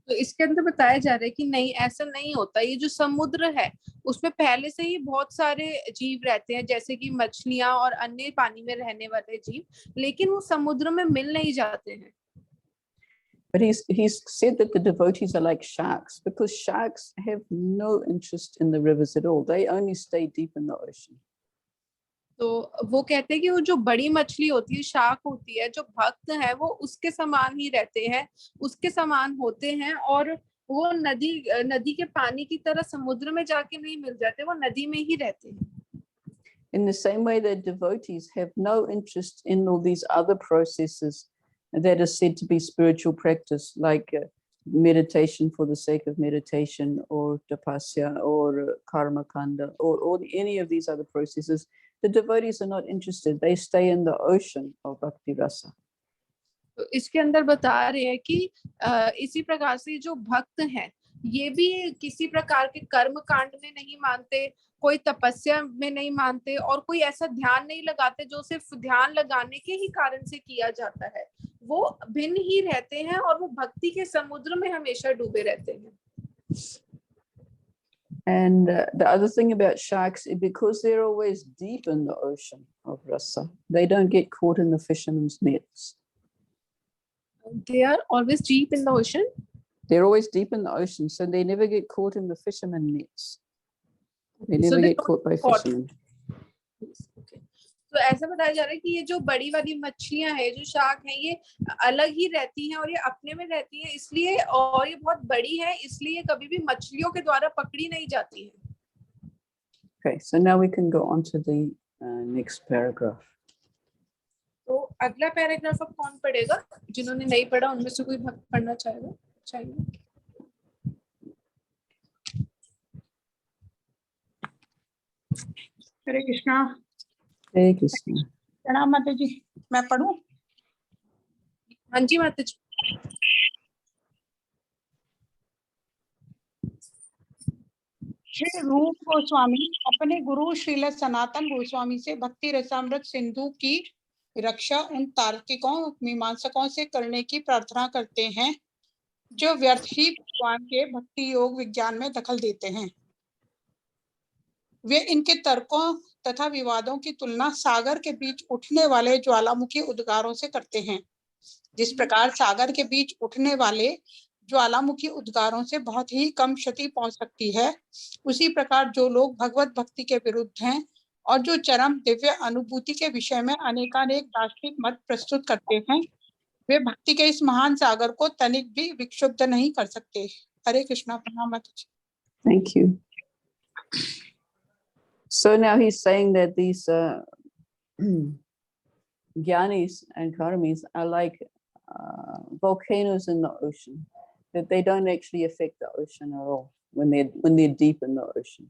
तो इसके अंदर बताया जा रहा है कि नहीं, ऐसा नहीं होता. ये जो समुद्र है उसमें पहले से ही बहुत सारे जीव रहते हैं, जैसे कि मछलियां और अन्य पानी में रहने वाले जीव, लेकिन वो समुद्र में मिल नहीं जाते हैं. But he's said that the devotees are like sharks, because sharks have no interest in the rivers at all. They only stay deep in the ocean. तो वो कहते हैं कि वो जो बड़ी मछली होती है, शार्क होती है, जो भक्त है वो उसके समान ही रहते हैं, उसके समान होते हैं, और वो नदी के पानी की तरह समुद्र में जाके नहीं मिल जाते, वो नदी में ही रहते हैं. In the same way that devotees have no interest in all these other processes that are said to be spiritual practice, like meditation for the sake of meditation, or tapasya, or karma kanda, or any of these other processes, the devotees are not interested. They stay in the ocean of bhakti rasa. तो इसके अंदर बता रहे हैं कि इसी प्रकार से जो भक्त हैं ये भी किसी प्रकार के कर्म कांड में नहीं मानते, कोई तपस्या में नहीं मानते, और कोई ऐसा ध्यान नहीं लगाते जो सिर्फ ध्यान लगाने के ही कारण से किया जाता है. वो भिन्न ही रहते हैं और वो भक्ति के समुद्र में हमेशा डूबे रहते हैं. And the other thing about sharks is because they're always deep in the ocean of rasa, they don't get caught in the fishermen's nets. They are always deep in the ocean. They're always deep in the ocean, so they never get caught in the fishermen nets. They never get caught by fishermen. Okay. तो ऐसा बताया जा रहा है कि ये जो बड़ी वाली मछलियां हैं, जो शार्क हैं, ये अलग ही रहती हैं और ये अपने में रहती हैं, इसलिए, और ये बहुत बड़ी है, इसलिए कभी भी मछलियों के द्वारा पकड़ी नहीं जाती है. Okay, so now we can go on to the next paragraph. तो अगला पैराग्राफ अब कौन पढ़ेगा? जिन्होंने नहीं पढ़ा उनमें से कोई भक्त पढ़ना चाहिए। हरे कृष्णा। Hare Krishna. प्रणाम माता जी, मैं पढ़ूं? हाँ जी माता जी। श्री रूप गोस्वामी अपने गुरु श्रील सनातन गोस्वामी से भक्ति रसामृत सिंधु की रक्षा उन तार्किकों मीमांसकों से करने की प्रार्थना करते हैं जो व्यर्थ ही भगवान के भक्ति योग विज्ञान में दखल देते हैं। वे इनके तर्कों तथा विवादों की तुलना सागर के बीच उठने वाले ज्वालामुखी उद्गारों से करते हैं। जिस प्रकार सागर के बीच उठने वाले ज्वालामुखी उद्गारों से बहुत ही कम क्षति पहुंच सकती है, उसी प्रकार जो लोग भगवत भक्ति के विरुद्ध हैं और जो चरम दिव्य अनुभूति के विषय में अनेकानेक दार्शनिक मत प्रस्तुत करते हैं, वे भक्ति के इस महान सागर को तनिक भी विक्षुब्ध नहीं कर सकते। हरे कृष्णा। प्रणाम माता जी। Thank you. So now he's saying that these Gyanis and Karmis are like volcanoes in the ocean, that they don't actually affect the ocean at all when they're deep in the ocean.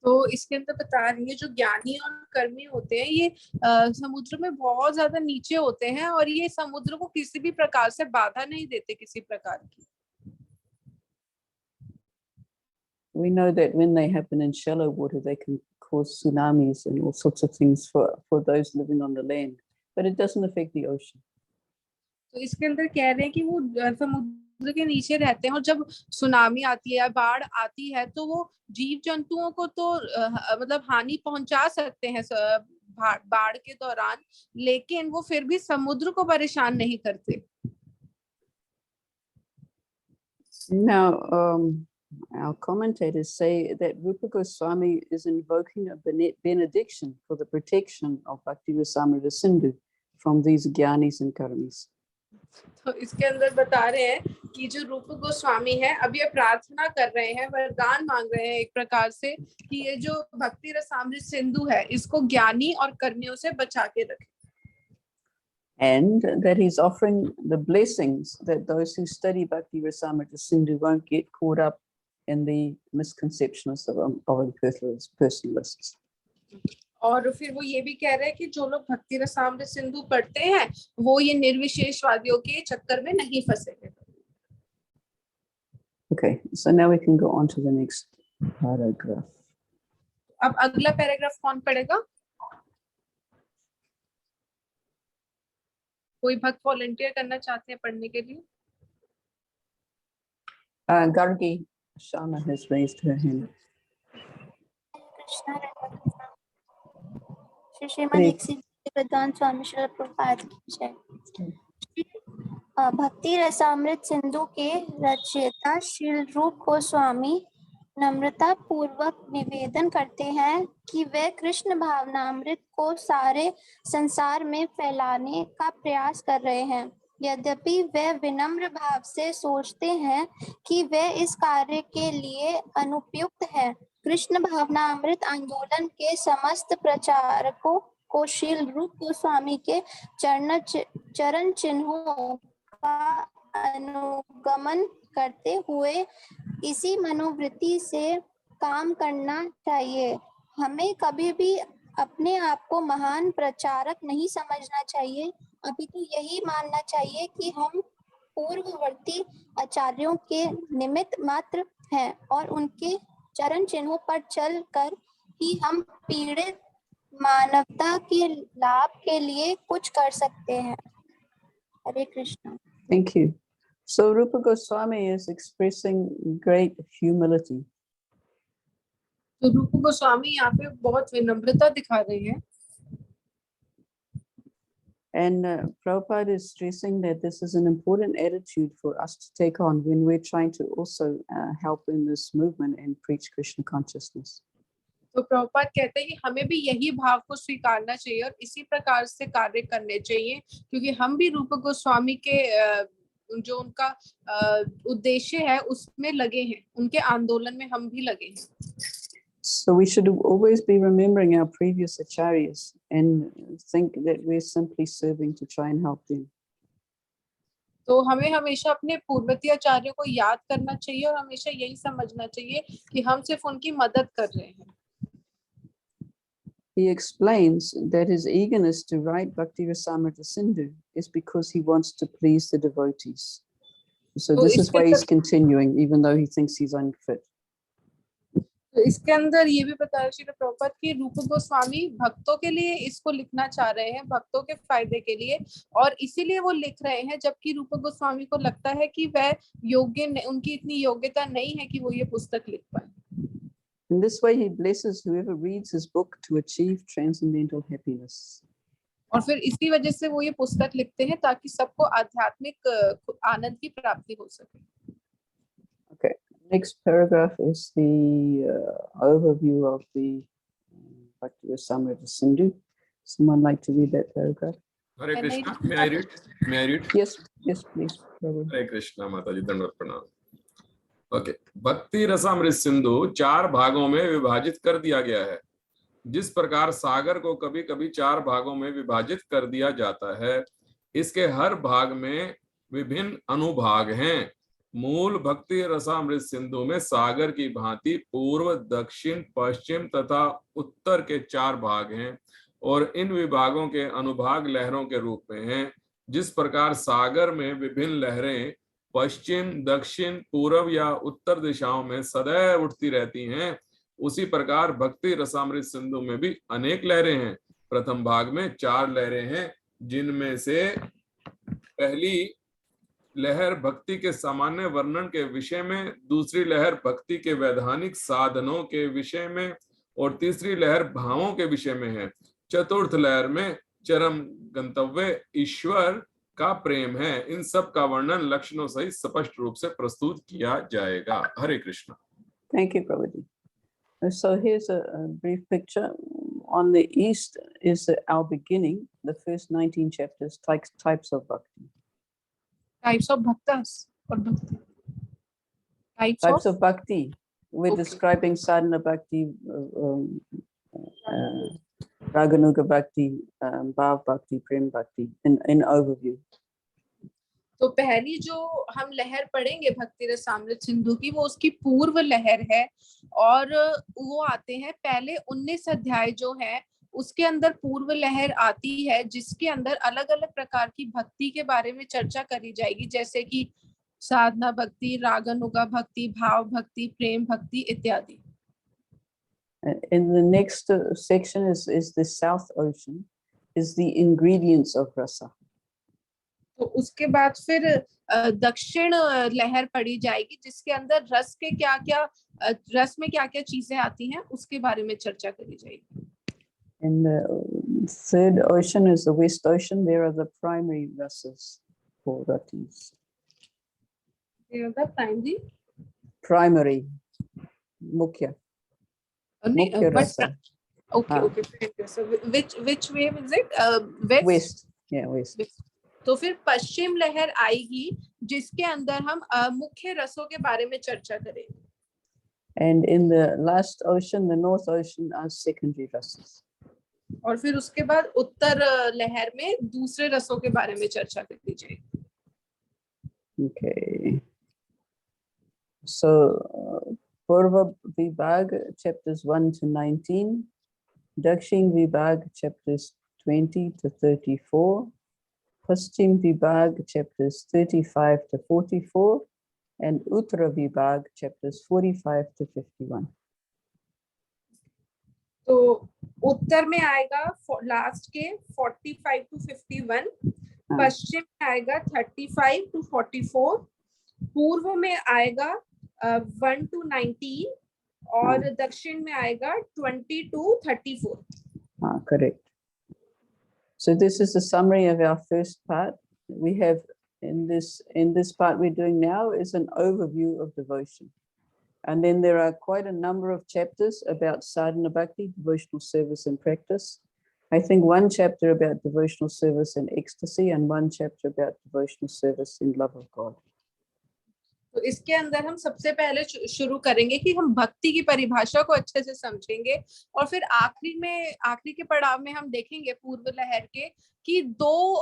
तो इसके अंदर बता रही है जो ज्ञानी और कर्मी होते हैं ये समुद्र में बहुत ज्यादा नीचे होते हैं और ये समुद्र को किसी भी प्रकार से बाधा नहीं देते किसी प्रकार की। We know that when they happen in shallow water, they can cause tsunamis and all sorts of things for those living on the land, but it doesn't affect the ocean. तो इसके अंदर कह रहे हैं कि वो समुद्र के नीचे रहते हैं और जब सुनामी आती है या बाढ़ आती है तो वो जीव जंतुओं को तो मतलब हानि पहुंचा सकते हैं बाढ़ के दौरान, लेकिन वो फिर भी समुद्र को परेशान नहीं करते। Now, our commentators say that Rupa Goswami is invoking a benediction for the protection of Bhakti Rasamrita Sindhu from these Gyanis and Karmis. तो इसके अंदर बता रहे हैं कि जो रूप गोस्वामी है अब ये प्रार्थना कर रहे हैं, वरदान मांग रहे हैं एक प्रकार से कि ये जो भक्ति रसामृत सिंधु है इसको ज्ञानी और कर्मियों से बचा के रखे। And that he's offering the blessings that those who study Bhakti Rasamrita Sindhu won't get caught up in the misconceptions of personalists. और फिर वो ये भी कह रहे हैं कि जो लोग भक्ति रसामृत सिंधु पढ़ते हैं वो ये निर्विशेषवादियों के चक्कर में नहीं फंसेंगे। Okay, so now we can go on to the next paragraph. अब अगला पैराग्राफ कौन पढ़ेगा? कोई भक्त वॉलंटियर करना चाहते हैं पढ़ने के लिए? Gargi Shama has raised her hand. Shri Shrimad Dixit प्रधान स्वामी श्री प्रभुपाद की जय। भक्ति रसामृत सिंधु के रचयिता श्री रूप गोस्वामी नम्रता पूर्वक निवेदन करते हैं कि वे कृष्ण भावनामृत को सारे संसार में फैलाने का प्रयास कर रहे हैं। यद्यपि वे विनम्र भाव से सोचते हैं कि वे इस कार्य के लिए अनुपयुक्त हैं। कृष्ण भावनामृत आंदोलन के समस्त प्रचारकों को शील रूप गोस्वामी के चरण चिन्हों का अनुगमन करते हुए इसी मनोवृत्ति से काम करना चाहिए। हमें कभी भी अपने आप को महान प्रचारक नहीं समझना चाहिए, अपितु यही मानना चाहिए कि हम पूर्ववर्ती आचार्यों के निमित्त मात्र हैं और उनके चरण चिन्हों पर चल कर ही हम पीड़ित मानवता के लाभ के लिए कुछ कर सकते हैं। हरे Krishna. Thank you. So Rupa Goswami is expressing great humility. तो रूप गोस्वामी यहाँ पे बहुत विनम्रता दिखा रहे हैं। And Prabhupada is stressing that this is an important attitude for us to take on when we're trying to also help in this movement and preach Krishna consciousness. तो प्रभुपाद कहते हैं कि हमें भी यही भाव को स्वीकारना चाहिए और इसी प्रकार से कार्य करने चाहिए, क्योंकि हम भी रूप गोस्वामी के जो उनका उद्देश्य है उसमें लगे हैं, उनके आंदोलन में हम भी लगे हैं। So we should always be remembering our previous acharyas and think that we're simply serving to try and help them. तो हमें हमेशा अपने पूर्ववर्ती आचार्यों को याद करना चाहिए और हमेशा यही समझना चाहिए कि हम सिर्फ उनकी मदद कर रहे हैं. He explains that his eagerness to write Bhakti Rasamrita Sindhu is because he wants to please the devotees. So तो this is इसके why he's अंदर- continuing, even though he thinks he's unfit. तो इसके अंदर ये भी बताया श्री प्रभुपाद कि रूप गोस्वामी भक्तों के लिए इसको लिखना चाह रहे हैं, भक्तों के फायदे के लिए, और इसीलिए वो लिख रहे हैं, जबकि रूप गोस्वामी को लगता है कि वह उनकी इतनी योग्यता नहीं है कि वो ये पुस्तक लिख पाए. In this way, he blesses whoever reads his book to achieve transcendental happiness. और फिर इसी वजह से वो ये पुस्तक लिखते हैं ताकि सबको आध्यात्मिक आनंद की प्राप्ति हो सके. Okay, next paragraph is the overview of the Bhakti Rasamrita Sindhu. Someone like to read that paragraph? Hare Can I Krishna. read? May I read? May I read? Yes, please. Prabhu. हरे कृष्णा माता जी, दंडवत प्रणाम. ओके, भक्ति रसामृत सिंधु 4 भागों में विभाजित कर दिया गया है. जिस प्रकार सागर को कभी कभी 4 भागों में विभाजित कर दिया जाता है, इसके हर भाग में विभिन्न अनुभाग हैं. मूल भक्ति रसामृत सिंधु में सागर की भांति पूर्व, दक्षिण, पश्चिम तथा उत्तर के 4 भाग हैं और इन विभागों के अनुभाग लहरों के रूप में हैं. जिस प्रकार सागर में विभिन्न लहरें पश्चिम, दक्षिण, पूर्व या उत्तर दिशाओं में सदैव उठती रहती हैं, उसी प्रकार भक्ति रसामृत सिंधु में भी अनेक लहरें हैं. प्रथम भाग में 4 लहरें हैं, जिनमें से पहली लहर भक्ति के सामान्य वर्णन के विषय में, दूसरी लहर भक्ति के वैधानिक साधनों के विषय में और तीसरी लहर भावों के विषय में है. चतुर्थ लहर में चरम गंतव्य ईश्वर का प्रेम है. इन सब का वर्णन लक्षणों सहित स्पष्ट रूप से प्रस्तुत किया जाएगा. हरे Krishna. Thank you, Prabhuji. So here's a brief picture. On the east is our beginning, the first 19 chapters, types of bhakti. Types of bhaktas or bhakti? Types of bhakti. We're Okay. describing sadhana bhakti, raganuga bhakti, bhav bhakti, prem bhakti in overview. तो पहली जो हम लहर पढ़ेंगे भक्ति रसामृत सिंधु की, वो उसकी पूर्व लहर है और वो आते हैं पहले 19 अध्याय जो है उसके अंदर पूर्व लहर आती है, जिसके अंदर अलग अलग प्रकार की भक्ति के बारे में चर्चा करी जाएगी, जैसे कि साधना भक्ति, रागानुगा भक्ति, भाव भक्ति, प्रेम भक्ति इत्यादि. In the next section is the South Ocean, is the ingredients of rasa. तो उसके बाद फिर दक्षिण लहर पढ़ी जाएगी, जिसके अंदर रस में क्या क्या चीजें आती हैं उसके बारे में चर्चा करी जाएगी. And the third ocean is the West Ocean. There are the primary rasas for ratis. Primary, mukhya. Mukhya rasa. Okay. So which way is it? West. Yeah, west. तो फिर पश्चिम लहर आएगी, जिसके अंदर हम मुख्य रसों के बारे में चर्चा करेंगे. And in the last ocean, the North Ocean, are secondary rasas. और फिर उसके बाद उत्तर लहर में दूसरे रसों के बारे में चर्चा करी जाएगी. Okay. So, Purva Vibhag, chapters 1 to 19, Dakshin Vibhag, chapters 20 to 34, Paschim Vibhag, chapters 35 to 44, and Uttara Vibhag, chapters 45 to 51. तो उत्तर में आएगा लास्ट के 45 to 51, पश्चिम में आएगा 35 to 44, पूर्व में आएगा 1 to 19 और दक्षिण में आएगा 20 to 34. Correct. So this is a summary of our first part. We have in this part we're doing now is an overview of devotion. And then there are quite a number of chapters about sadhana bhakti, devotional service and practice. I think one chapter about devotional service and ecstasy and one chapter about devotional service in love of God. तो इसके अंदर हम सबसे पहले शुरू करेंगे कि हम भक्ति की परिभाषा को अच्छे से समझेंगे, और फिर आखिरी के पड़ाव में हम देखेंगे पूर्व लहर के कि 2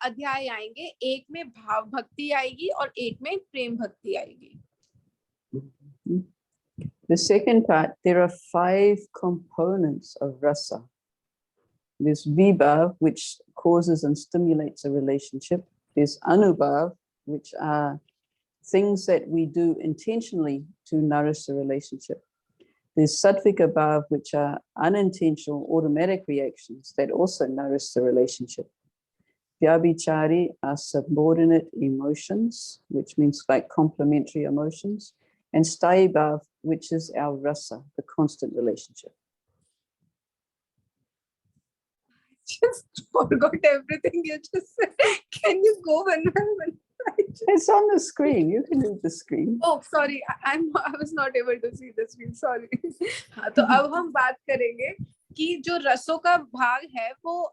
अध्याय आएंगे, एक में भाव भक्ति आएगी और एक में प्रेम भक्ति आएगी। The second part, there are 5 components of rasa. There's vibhav, which causes and stimulates a relationship. There's anubhav, which are things that we do intentionally to nourish the relationship. There's sattvika bhav, which are unintentional automatic reactions that also nourish the relationship. Vyabhichari are subordinate emotions, which means like complementary emotions. And sthayi bhav, which is our rasa, the constant relationship. Just forgot everything you just said. Can you go one by one? It's on the screen. You can read the screen. Oh, sorry. I was not able to see the screen. Sorry. हाँ, तो अब हम बात करेंगे कि जो रसों का भाग है वो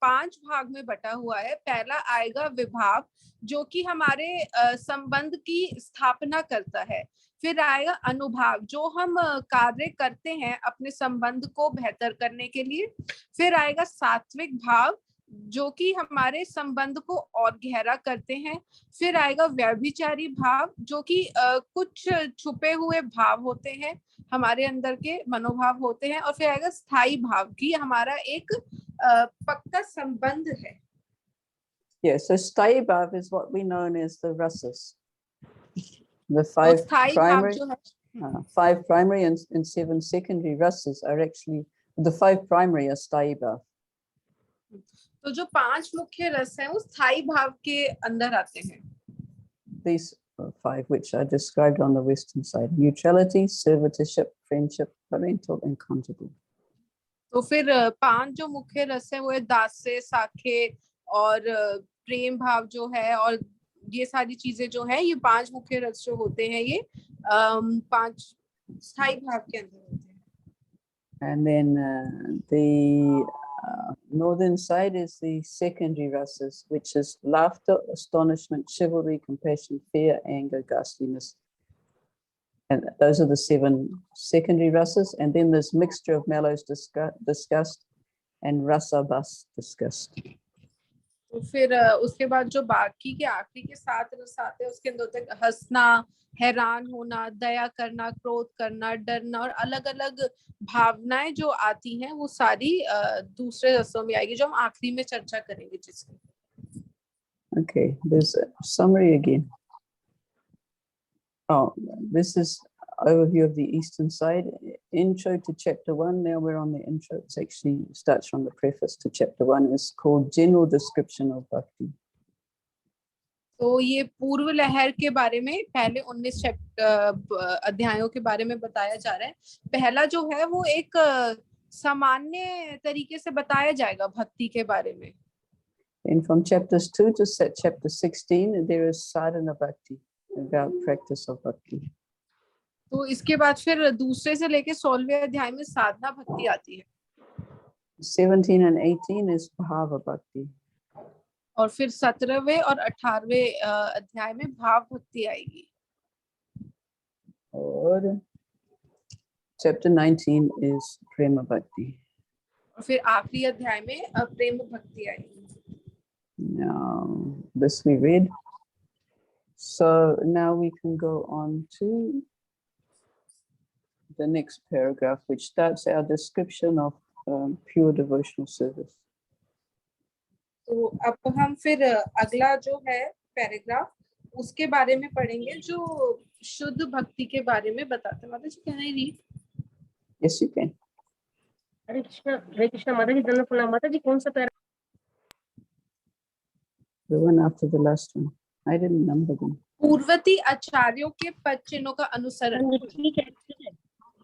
5 भाग में बटा हुआ है। पहला आएगा विभाव, जो कि हमारे संबंध की स्थापना करता है। फिर आएगा अनुभाव, जो हम कार्य करते हैं अपने संबंध को बेहतर करने के लिए। फिर आएगा सात्विक भाव, जो कि हमारे संबंध को और गहरा करते हैं। फिर आएगा व्यभिचारी भाव, जो कि कुछ छुपे हुए भाव होते हैं, हमारे अंदर के मनोभाव होते हैं। और फिर आएगा स्थायी भाव, की हमारा एक पक्का संबंध है। Yes, so sthayi bhav is what we know as the rasas. The 5 primary, 5 primary and 7 secondary rasas are actually, the 5 primary are sthayi bhav. तो जो 5 मुख्य रस हैं वो स्थायी भाव के अंदर आते हैं। These 5 which are described on the western side: neutrality, servitorship, friendship, parental and conjugal. तो फिर 5 जो मुख्य रस है वो है दास्य, साखे और प्रेम भाव जो है, और ये सारी चीजें जो है, ये 5 मुख्य रस जो होते हैं, ये 5 स्थायी भाव के अंदर होते हैं। And then the northern side is the secondary rasas, which is laughter, astonishment, chivalry, compassion, fear, anger, ghastliness. And those are the 7 secondary rasas. And then there's mixture of mellows, disgust, and rasabas, disgust. तो फिर उसके बाद जो बाकी के आखिरी के 7 रस आते हैं, उसके अंदर होते हैं हंसना, हैरान होना, दया करना, क्रोध करना, डरना, और अलग अलग भावनाएं जो आती हैं वो सारी दूसरे रसों में आएगी, जो हम आखिरी में चर्चा करेंगे जिसकी। Okay, there's a summary again. Oh, this is overview of the eastern side. Intro to chapter 1. Now we're on the intro. It actually starts from the preface to chapter 1. It's called General Description of Bhakti. तो ये पूर्व लहर के बारे में पहले 19 अध्यायों के बारे में बताया जा रहा है। पहला जो है वो एक सामान्य तरीके से बताया जाएगा भक्ति के बारे में। And from chapters 2 to chapter 16, there is sadhana bhakti, about practice of bhakti. तो इसके बाद फिर दूसरे से लेके 16वें अध्याय में साधना भक्ति आती है। 17 and 18 is bhava bhakti. और फिर 17वें और 18वें अध्याय में भाव भक्ति आएगी। और chapter 19 is prema bhakti. और फिर आखिरी अध्याय में प्रेम भक्ति आएगी। Now this we read. So now we can go on to the next paragraph, which starts our description of pure devotional service. तो अब हम फिर अगला जो है पैराग्राफ उसके बारे में पढ़ेंगे, जो शुद्ध भक्ति के बारे में बताते हैं। माता जी, can I read? Yes, you can. हरे कृष्णा माता जी, धन्य प्रणाम। माता जी, कौन सा para? The one after the last one. I didn't number them. पूर्वती आचार्यों के पद चिन्हों का अनुसरण। ठीक है।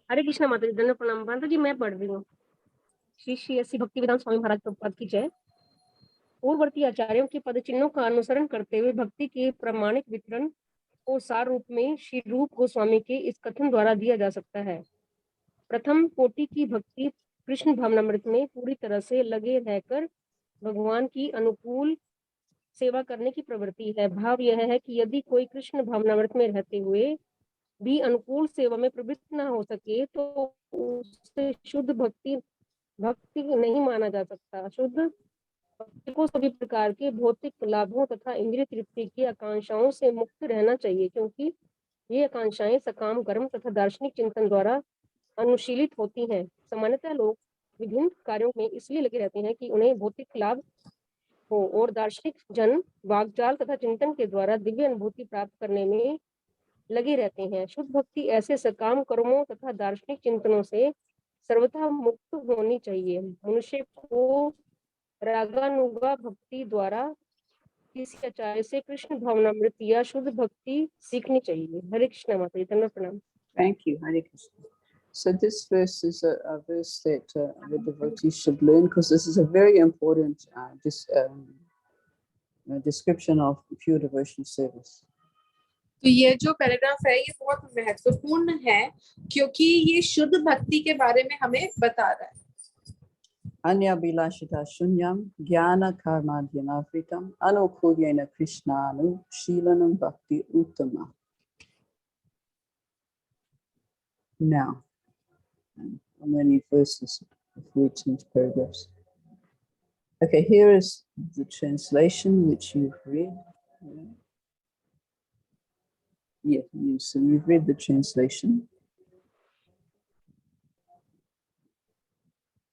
हरे कृष्णा माता जी, धन्य प्रणाम। माता जी, मैं पढ़ रही हूँ। श्री श्री ऐसी भक्ति वेदांत स्वामी महाराज प्रभुपाद की जय। पूर्ववर्ती आचार्यों के पद चिन्हों का अनुसरण करते हुए भक्ति के प्रमाणिक वितरण को सार रूप में श्री रूप गोस्वामी के इस कथन द्वारा दिया जा सकता है। प्रथम कोटि की भक्ति कृष्ण भावनामृत में पूरी तरह से लगे रहकर भगवान की अनुकूल सेवा करने की प्रवृत्ति है। भाव यह है कि यदि कोई कृष्ण भावनामृत में रहते हुए भी अनुकूल सेवा में प्रवृत्त न हो सके तो उसे शुद्ध भक्ति नहीं माना जा सकता। शुद्ध भक्ति को सभी प्रकार के भौतिक लाभों तथा इंद्रिय तृप्ति की आकांक्षाओं से मुक्त रहना चाहिए, क्योंकि ये आकांक्षाएं सकाम कर्म तथा दार्शनिक चिंतन द्वारा अनुशीलित होती हैं। सामान्यतः लोग विभिन्न कार्यों में इसलिए लगे रहते हैं कि उन्हें भौतिक लाभ हो, और दार्शनिक जन वाग्जाल तथा चिंतन के द्वारा दिव्य अनुभूति प्राप्त करने में लगे रहते हैं। शुद्ध भक्ति ऐसे सकाम कर्मों तथा दार्शनिक चिंतनों से सर्वथा मुक्त होनी चाहिए। मनुष्य को रागानुगा भक्ति द्वारा किसी आचार्य से कृष्ण भावनामृत या शुद्ध भक्ति सीखनी चाहिए। हरे कृष्ण माता जी, धन्यवाद, प्रणाम। Thank you, Hare Krishna. So this verse is a verse that the devotees should learn, because this is a very important description of pure devotional service. तो ये जो पैराग्राफ है ये बहुत महत्वपूर्ण है, क्योंकि ये शुद्ध भक्ति के बारे में हमें बता रहा है। Anya bilashita shunyam jnana karmadhyanavritam anukulyena krishnanu shilanam bhakti uttama. Now, how many verses before we change paragraphs? Okay, here is the translation which you've read. Yeah, so you've read the translation.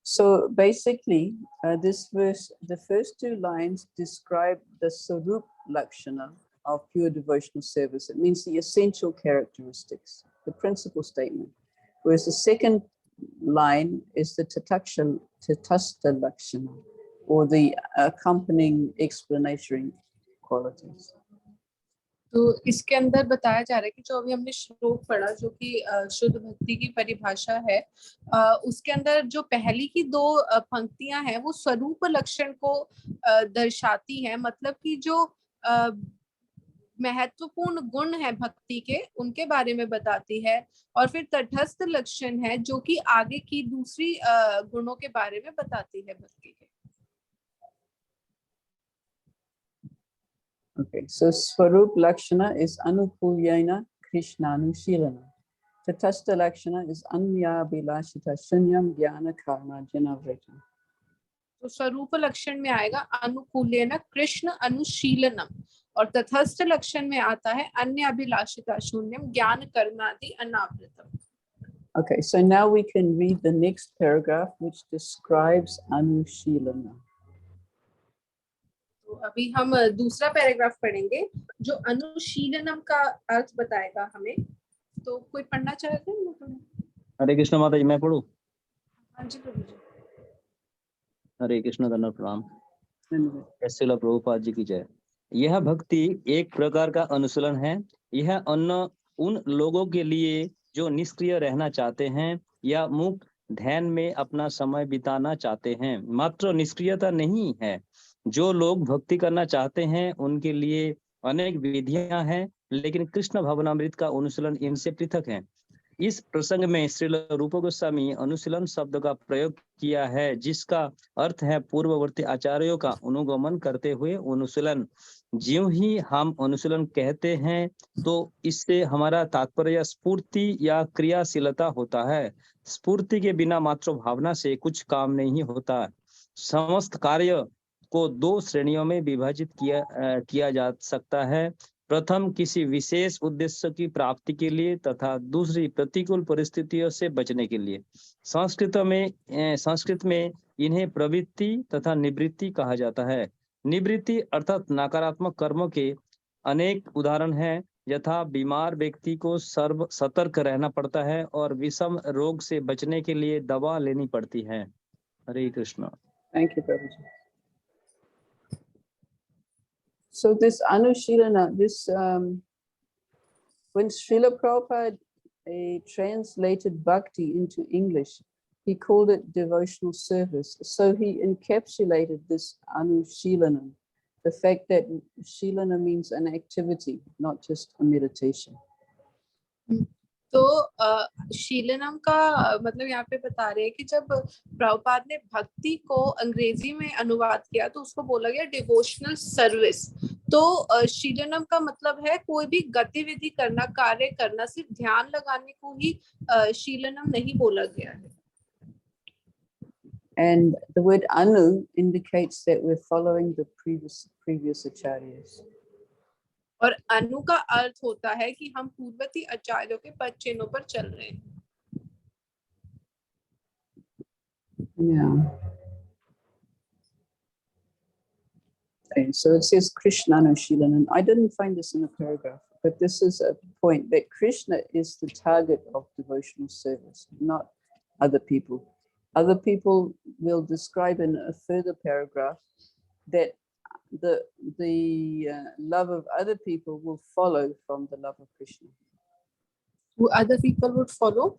So basically, this verse, the first two lines describe the Sarup Lakshana of pure devotional service. It means the essential characteristics, the principal statement. Whereas the second line is the Tatastha Lakshana, or the accompanying explanatory qualities. तो इसके अंदर बताया जा रहा है कि जो अभी हमने श्लोक पढ़ा, जो कि शुद्ध भक्ति की परिभाषा है, उसके अंदर जो पहली की दो पंक्तियां हैं वो स्वरूप लक्षण को दर्शाती हैं, मतलब कि जो महत्वपूर्ण गुण है भक्ति के उनके बारे में बताती है, और फिर तटस्थ लक्षण है जो कि आगे की दूसरी गुणों के बारे में बताती है भक्ति के। Okay, so Swarup Lakshana is Anukulyena Krishnanushilana. Tatastha Lakshana is Anya Bilashita Shunyam Jnana Karma Janavritam. तो स्वरूप लक्षण में आएगा अनुकूलेन कृष्ण अनुशीलनम, और तटस्थ लक्षण में आता है अन्य अभिलाषिता शून्यम ज्ञान कर्मादि अनावृतम. Okay, so now we can read the next paragraph which describes Anushilana. तो अभी हम दूसरा पैराग्राफ पढ़ेंगे जो अनुशीलनम का अर्थ बताएगा हमें. तो कोई पढ़ना चाहते हैं? हरे कृष्ण माता जी, मैं पढ़ूं? हाँ जी प्रभु जी. हरे कृष्ण, धन्यवाद, प्रणाम. श्रील प्रभुपाद जी की जय. यह भक्ति एक प्रकार का अनुशीलन है. यह उन लोगों के लिए जो निष्क्रिय रहना चाहते हैं या मुक्त ध्यान में अपना समय बिताना चाहते हैं. मात्र निष्क्रियता नहीं है. जो लोग भक्ति करना चाहते हैं उनके लिए अनेक विधियां हैं, लेकिन कृष्ण भावनामृत का अनुशीलन इनसे पृथक है. इस प्रसंग में श्रील रूप गोस्वामी अनुशीलन शब्द का प्रयोग किया है, जिसका अर्थ है पूर्ववर्ती आचार्यों का अनुगमन करते हुए अनुशीलन. ज्यों ही हम अनुशीलन कहते हैं तो इससे हमारा तात्पर्य स्फूर्ति या क्रियाशीलता होता है. स्फूर्ति के बिना मात्र भावना से कुछ काम नहीं होता. समस्त कार्य को दो श्रेणियों में विभाजित किया जा सकता है. प्रथम किसी विशेष उद्देश्य की प्राप्ति के लिए तथा दूसरी प्रतिकूल परिस्थितियों से बचने के लिए. संस्कृत में इन्हें प्रवृत्ति तथा निवृत्ति कहा जाता है. निवृत्ति अर्थात नकारात्मक कर्मों के अनेक उदाहरण हैं, यथा बीमार व्यक्ति को सतर्क रहना पड़ता है और विषम रोग से बचने के लिए दवा लेनी पड़ती है. हरे Krishna. Thank you, Prabhuji. So this Anushilana, when Srila Prabhupada translated bhakti into English, he called it devotional service. So he encapsulated this Anushilana, the fact that Shilana means an activity, not just a meditation. तो शीलनम का मतलब यहाँ पे बता रहे हैं कि जब प्रभुपाद ने भक्ति को अंग्रेजी में अनुवाद किया तो उसको बोला गया डिवोशनल सर्विस। तो शीलनम का मतलब है कोई भी गतिविधि करना, कार्य करना, सिर्फ ध्यान लगाने को ही शीलनम नहीं बोला गया है। And the word anu indicates that we're following the previous acharyas. और अनु का अर्थ होता है कि हम पूर्ववर्ती आचार्यों के पद चिन्हों पर चल रहे हैं। Yeah. Okay, so it says Krishna Anushilanam. I didn't find this in a paragraph, but this is a point that Krishna is the target of devotional service, not other people. Other people will describe in a further paragraph that the love of other people will follow from the love of Krishna. Who other people would follow?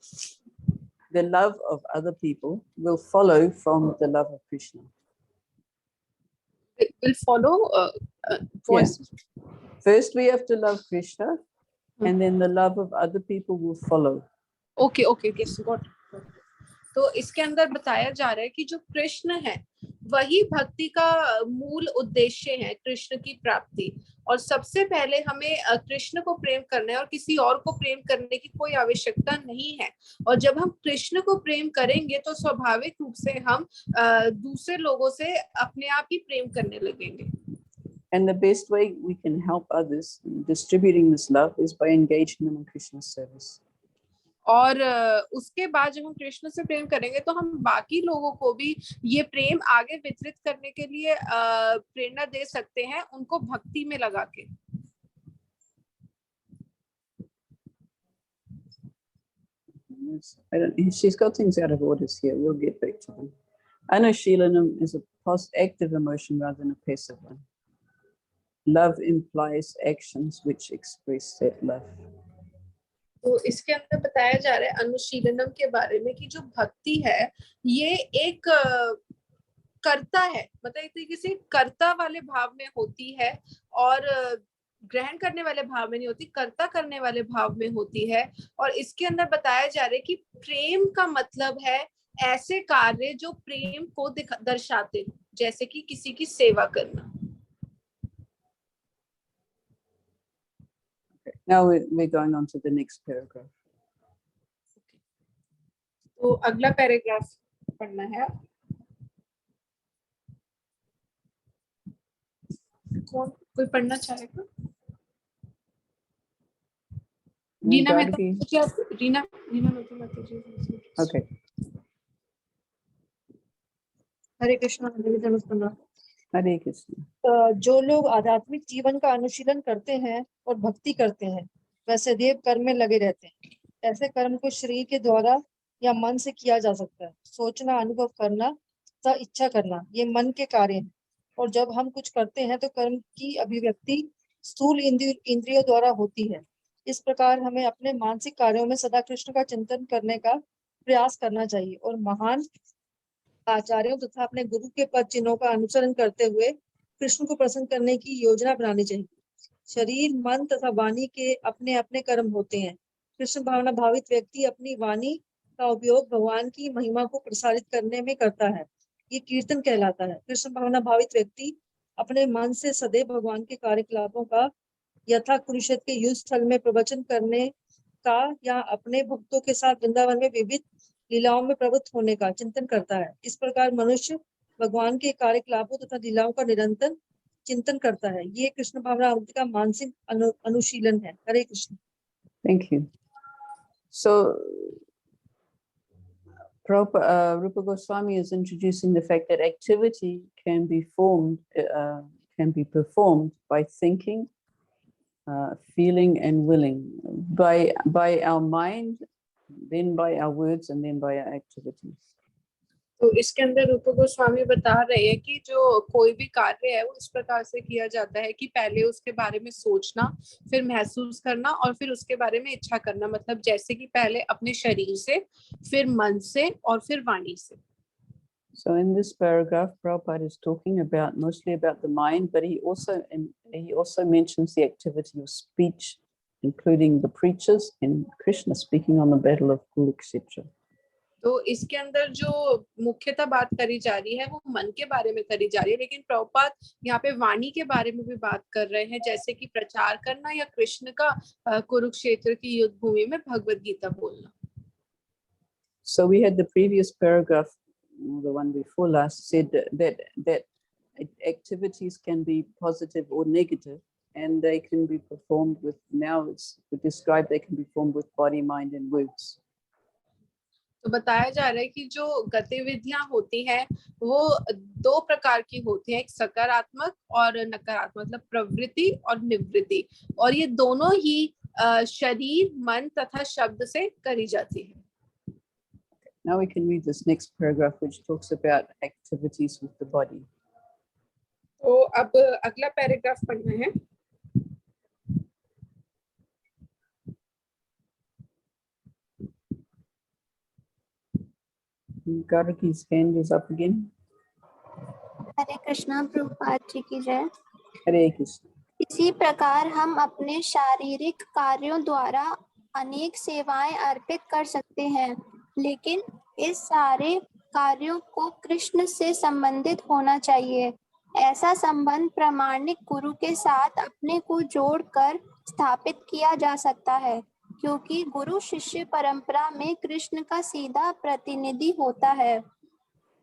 The love of other people will follow from the love of Krishna. It will follow. Yes. First, we have to love Krishna, and then the love of other people will follow. Okay, yes, got it. तो इसके अंदर बताया जा रहा है कि जो कृष्ण है वही भक्ति का मूल उद्देश्य है, कृष्ण की प्राप्ति। और सबसे पहले हमें कृष्ण को प्रेम करना है और किसी और को प्रेम करने की कोई आवश्यकता नहीं है। और जब हम कृष्ण को प्रेम करेंगे तो स्वाभाविक रूप से हम दूसरे लोगों से अपने आप ही प्रेम करने लगेंगे। And the best way we can help others distributing this love is by engaging them in Krishna's service. और उसके बाद जब हम कृष्ण से प्रेम करेंगे तो हम बाकी लोगों को भी ये प्रेम आगे वितरित करने के लिए प्रेरणा दे सकते हैं, उनको भक्ति में लगा के। She's got things out of orders here. We'll get back to them. Anushilanam is a active emotion rather than a passive one. Love implies actions which express that love. तो इसके अंदर बताया जा रहा है अनुशीलनम के बारे में कि जो भक्ति है ये एक कर्ता है, मतलब एक तरीके से कर्ता वाले भाव में होती है और ग्रहण करने वाले भाव में नहीं होती, कर्ता करने वाले भाव में होती है। और इसके अंदर बताया जा रहा है कि प्रेम का मतलब है ऐसे कार्य जो प्रेम को दर्शाते हो, जैसे कि किसी की सेवा करना। Now we're going on to the next paragraph. तो अगला पैराग्राफ पढ़ना है। कौन कोई पढ़ना चाहेगा? रीना Okay. हरे कृष्णा। Hare Krishna. जो लोग आध्यात्मिक जीवन का अनुशीलन करते हैं और भक्ति करते हैं वह सदैव कर्म में लगे रहते हैं। ऐसे कर्म को शरीर के द्वारा या मन से किया जा सकता है। सोचना, अनुभव करना तथा इच्छा करना ये मन के कार्य हैं। और जब हम कुछ करते हैं तो कर्म की अभिव्यक्ति स्थूल इंद्रियों द्वारा होती है। इस प्रकार हमें अपने मानसिक कार्यों में सदा कृष्ण का चिंतन करने का प्रयास करना चाहिए और महान आचार्यों तथा अपने गुरु के पद चिन्हों का अनुसरण करते हुए कृष्ण को प्रसन्न करने की योजना बनानी चाहिए। शरीर, मन तथा वाणी के अपने अपने कर्म होते हैं। कृष्ण भावना भावित व्यक्ति अपनी वाणी का उपयोग भगवान की महिमा को प्रसारित करने में करता है, ये कीर्तन कहलाता है। कृष्ण भावना भावित व्यक्ति अपने मन से सदैव भगवान के कार्यकलापों का यथा कुरुक्षेत्र के युद्ध स्थल में प्रवचन करने का या अपने भक्तों के साथ वृंदावन में विविध लीलाओं में प्रवृत्त होने का चिंतन करता है। इस प्रकार मनुष्य भगवान के कार्यकलापों तथा लीलाओं का निरंतर चिंतन करता है। ये कृष्ण भावना का मानसिक अनुशीलन है। हरे Krishna. Thank you. So Rupa Goswami is introducing the fact that activity can be performed by thinking, feeling, and willing, by our mind, then by our words, and then by our activities. तो इसके अंदर रूप गोस्वामी बता रहे हैं कि जो कोई भी कार्य है वो इस प्रकार से किया जाता है कि पहले उसके बारे में सोचना, फिर महसूस करना और फिर उसके बारे में इच्छा करना। मतलब जैसे कि पहले अपने शरीर से, फिर मन से और फिर वाणी से। So in this paragraph, Prabhupada is talking mostly about the mind, but he also mentions the activity of speech, including the preachers and Krishna speaking on the battle of Kurukshetra. तो इसके अंदर जो मुख्यतः बात करी जा रही है वो मन के बारे में करी जा रही है, लेकिन प्रभुपाद यहाँ पे वाणी के बारे में भी बात कर रहे हैं, जैसे कि प्रचार करना या कृष्ण का कुरुक्षेत्र की युद्ध भूमि में भगवत गीता बोलना. So we had the previous paragraph, the one before last, said that activities can be positive or negative, and they can be performed with, now it's described, they can be performed with body, mind and words. तो बताया जा रहा है कि जो गतिविधियां होती हैं वो दो प्रकार की होती हैं, एक सकारात्मक और नकारात्मक, मतलब प्रवृत्ति और निवृत्ति, और ये दोनों ही शरीर, मन तथा शब्द से करी जाती है. Now we can read this next paragraph, which talks about activities with the body. तो अब अगला पैराग्राफ पढ़ना है. Garaki's hand is up again. हरे कृष्णा प्रभुपाद जी की जय. Hare Krishna. इसी प्रकार हम अपने शारीरिक कार्यों द्वारा अनेक सेवाएं अर्पित कर सकते हैं, लेकिन इस सारे कार्यों को कृष्ण से संबंधित होना चाहिए. ऐसा संबंध प्रामाणिक गुरु के साथ अपने को जोड़कर स्थापित किया जा सकता है, क्योंकि गुरु शिष्य परंपरा में कृष्ण का सीधा प्रतिनिधि होता है.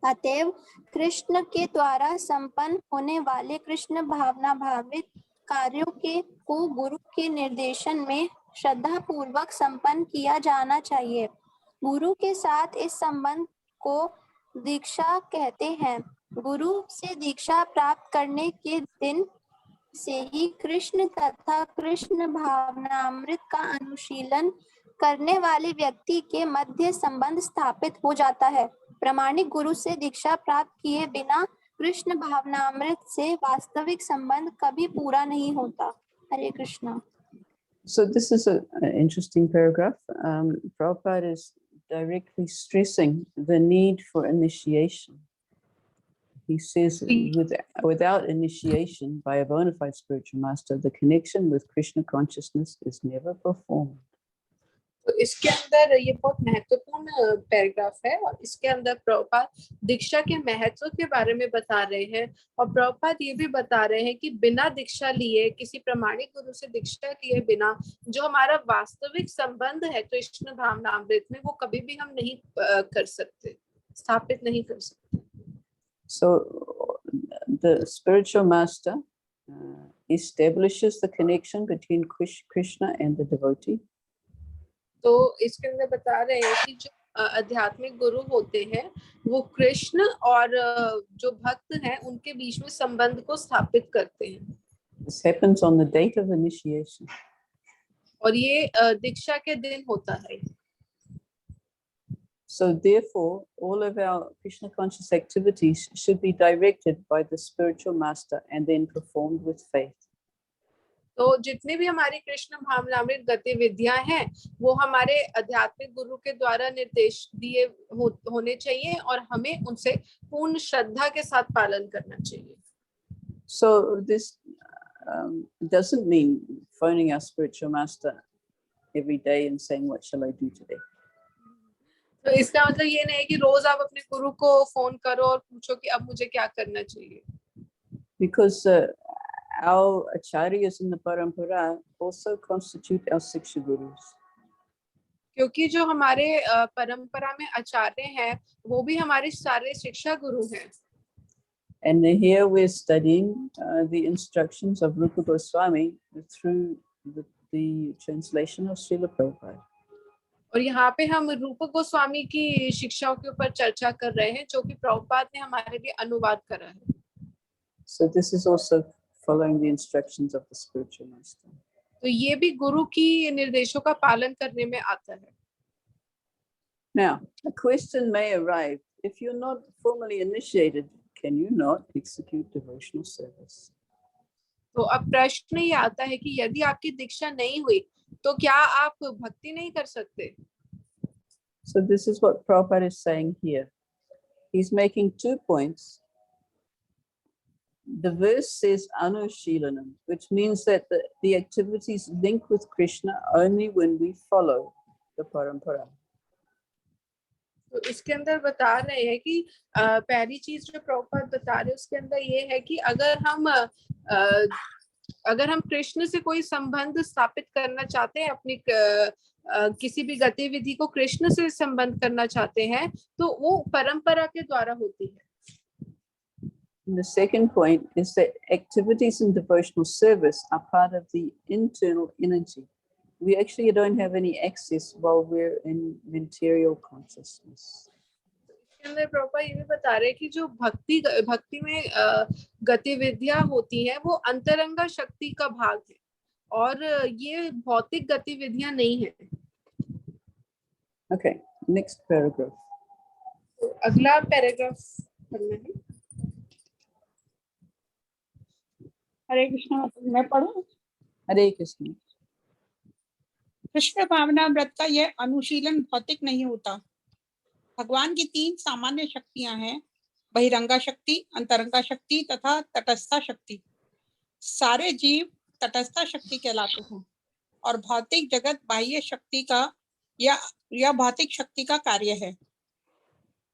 अतएव कृष्ण के द्वारा संपन्न होने वाले कृष्ण भावना भावित कार्यों को गुरु के निर्देशन में श्रद्धा पूर्वक संपन्न किया जाना चाहिए. गुरु के साथ इस संबंध को दीक्षा कहते हैं. गुरु से दीक्षा प्राप्त करने के दिन से ही कृष्ण तथा कृष्ण भावनामृत का अनुशीलन करने वाले व्यक्ति के मध्य संबंध स्थापित हो जाता है. प्रामाणिक गुरु से दीक्षा प्राप्त किए बिना कृष्ण भावनामृत से वास्तविक संबंध कभी पूरा नहीं होता. हरे Krishna. So this is an interesting paragraph. Prabhupada is directly stressing the need for initiation. He says, without initiation by a bona fide spiritual master, the connection with Krishna consciousness is never performed. तो इसके अंदर ये बहुत महत्वपूर्ण पैराग्राफ है, और इसके अंदर प्रभुपाद दीक्षा के महत्व के बारे में बता रहे हैं, और प्रभुपाद ये भी बता रहे हैं कि बिना दीक्षा लिए, किसी प्रामाणिक गुरु से दीक्षा लिए बिना जो हमारा वास्तविक संबंध है कृष्ण भावनामृत में, वो कभी भी हम नहीं कर सकते, स्थापित नहीं कर सकते. So the spiritual master establishes the connection between Krishna and the devotee. तो इसके अंदर बता रहे हैं कि जो आध्यात्मिक गुरु होते हैं वो कृष्ण और जो भक्त हैं उनके बीच में संबंध को स्थापित करते हैं. This happens on the date of initiation. और ये दीक्षा के दिन होता है. So therefore, all of our Krishna conscious activities should be directed by the spiritual master and then performed with faith. तो जितने भी हमारी कृष्ण भावनामृत गतिविधियां हैं वो हमारे आध्यात्मिक गुरु के द्वारा निर्देश दिए होने चाहिए, और हमें उनसे पूर्ण श्रद्धा के साथ पालन करना चाहिए. So this doesn't mean phoning our spiritual master every day and saying, what shall I do today? तो इसका मतलब ये नहीं है कि रोज आप अपने गुरु को फोन करो और पूछो कि अब मुझे क्या करना चाहिए. Because our acharyas in the parampara also constitute our Siksha Gurus. क्योंकि जो हमारे परंपरा में आचार्य हैं वो भी हमारे सारे शिक्षा गुरु हैं. And here we're studying the instructions of Rupa Goswami through the translation of Srila Prabhupada. और यहाँ पे हम रूप गोस्वामी की शिक्षाओं के ऊपर चर्चा कर रहे हैं जो कि प्रभुपाद ने हमारे लिए अनुवाद करा है. So this is also following the instructions of the spiritual master. तो ये भी गुरु की निर्देशों का पालन करने में आता है. Now, a question may arise: if you're not formally initiated, can you not execute devotional service? तो अब प्रश्न ये आता है कि यदि आपकी दीक्षा नहीं हुई तो क्या आप भक्ति नहीं कर सकते? So this is what Prabhupada is saying here. He's making 2 points. the verse says Anushilanam, which means that the activities link with Krishna only when we follow the parampara. तो इसके अंदर बता रहे हैं कि पहली चीज जो प्रभुपाद बता रहे हैं उसके अंदर ये है कि अगर हम कृष्ण से कोई संबंध स्थापित करना चाहते हैं, अपनी किसी भी गतिविधि को कृष्ण से संबंध करना चाहते हैं, तो वो परंपरा के द्वारा होती है. And the second point is that activities in devotional service are part of the internal energy. We actually don't have any access while we're in material consciousness. इसके अंदर प्रभुपाद ये भी बता रहे हैं कि जो भक्ति में गतिविधियां होती हैं वो अंतरंगा शक्ति का भाग है और ये भौतिक गतिविधियां नहीं है. Okay, next paragraph. तो अगला पैराग्राफ पढ़ना है. हरे कृष्णा. मैं पढ़ूं? Hare Krishna. कृष्ण भावना व्रत का यह अनुशीलन भौतिक नहीं होता. भगवान की 3 सामान्य शक्तियां हैं, बहिरंगा शक्ति, अंतरंगा शक्ति तथा तटस्था शक्ति. सारे जीव तटस्था शक्ति कहलाते हैं और भौतिक जगत बाह्य शक्ति का या भौतिक शक्ति का कार्य है.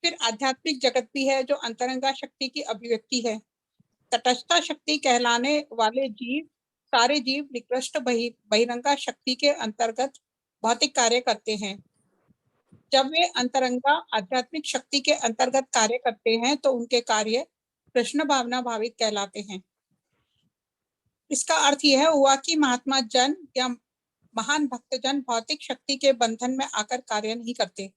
फिर आध्यात्मिक जगत भी है जो अंतरंगा शक्ति की अभिव्यक्ति है. तटस्था शक्ति कहलाने वाले जीव, सारे जीव निकृष्ट बहिरंगा शक्ति के अंतर्गत भौतिक कार्य करते हैं. जब वे अंतरंगा आध्यात्मिक शक्ति के अंतर्गत कार्य करते हैं तो उनके कार्य कृष्ण भावना भावित कहलाते हैं. इसका अर्थ यह हुआ कि महात्मा जन या महान भक्तजन भौतिक शक्ति के बंधन में आकर कार्य नहीं करते,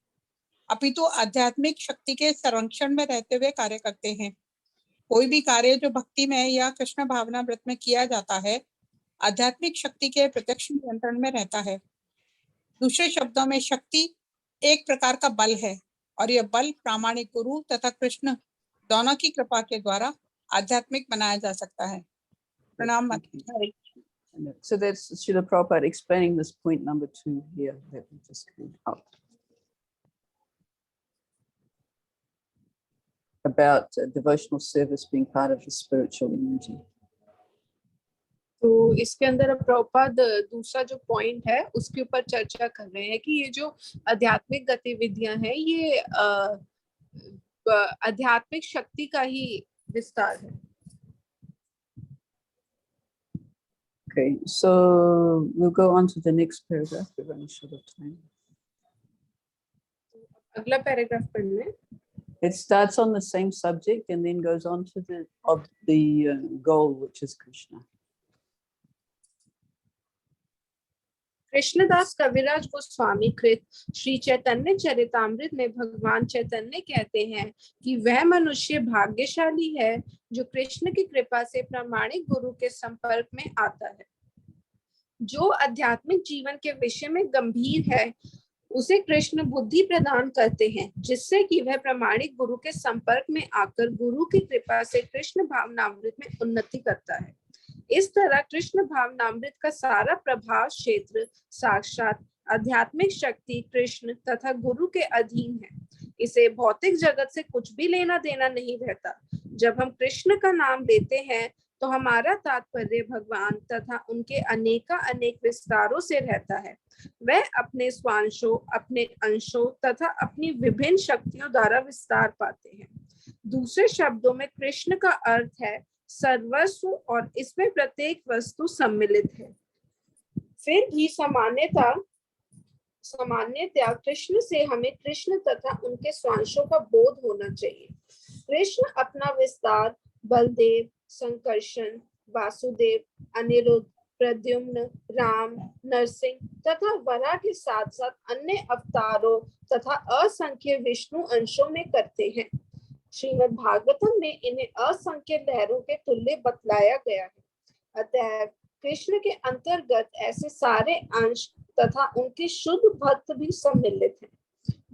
अपितु आध्यात्मिक शक्ति के संरक्षण में रहते हुए कार्य करते हैं. कोई भी कार्य जो भक्ति में या कृष्ण भावना व्रत में किया जाता है आध्यात्मिक शक्ति के प्रत्यक्ष नियंत्रण में रहता है. दूसरे शब्दों में शक्ति एक प्रकार का बल है और यह बल प्रामाणिक गुरु तथा कृष्ण दोनों की कृपा के द्वारा आध्यात्मिक बनाया जा सकता है. प्रणाम. So that's Srila Prabhupada explaining this point number 2 here that we just read out. About devotional service being part of the spiritual energy. तो इसके अंदर अब प्रभुपाद दूसरा जो पॉइंट है उसके ऊपर चर्चा कर रहे हैं कि ये जो आध्यात्मिक गतिविधियां हैं ये आध्यात्मिक शक्ति का ही विस्तार है. Okay, so we'll go on to the next paragraph. We're running short of time. अगला पैराग्राफ पढ़ना है. It starts on the same subject and then goes on to the goal, which is Krishna. Krishnadas कविराज गोस्वामी कृत श्री चैतन्य चरितामृत में भगवान चैतन्य कहते हैं कि वह मनुष्य भाग्यशाली है जो कृष्ण की कृपा से प्रामाणिक गुरु के संपर्क में आता है. जो आध्यात्मिक जीवन के विषय में गंभीर है उसे कृष्ण बुद्धि प्रदान करते हैं जिससे कि वह प्रामाणिक गुरु के संपर्क में आकर गुरु की कृपा से कृष्ण भावनामृत में उन्नति करता है. इस तरह कृष्ण भावनामृत का सारा प्रभाव क्षेत्र साक्षात आध्यात्मिक शक्ति कृष्ण तथा गुरु के अधीन है. इसे भौतिक जगत से कुछ भी लेना देना नहीं रहता. जब हम कृष्ण का नाम लेते हैं तो हमारा तात्पर्य भगवान तथा उनके अनेक विस्तारों से रहता है. वह अपने स्वांशों, अपने अंशों तथा अपनी विभिन्न शक्तियों द्वारा विस्तार पाते हैं. दूसरे शब्दों में कृष्ण का अर्थ है सर्वस्व और इसमें प्रत्येक वस्तु सम्मिलित है. फिर भी सामान्यतया कृष्ण से हमें कृष्ण तथा उनके स्वांशों का बोध होना चाहिए. कृष्ण अपना विस्तार बलदेव, संकर्षण, वासुदेव, अनिरुद्ध, प्रद्युम्न, राम, नरसिंह तथा वरा के साथ साथ अन्य अवतारों तथा असंख्य विष्णु अंशों में करते हैं. श्रीमद् भागवतम में इन्हें असंख्य लहरों के तुल्य बतलाया गया है. अतः कृष्ण के अंतर्गत ऐसे सारे अंश तथा उनके शुद्ध भक्त भी सम्मिलित हैं.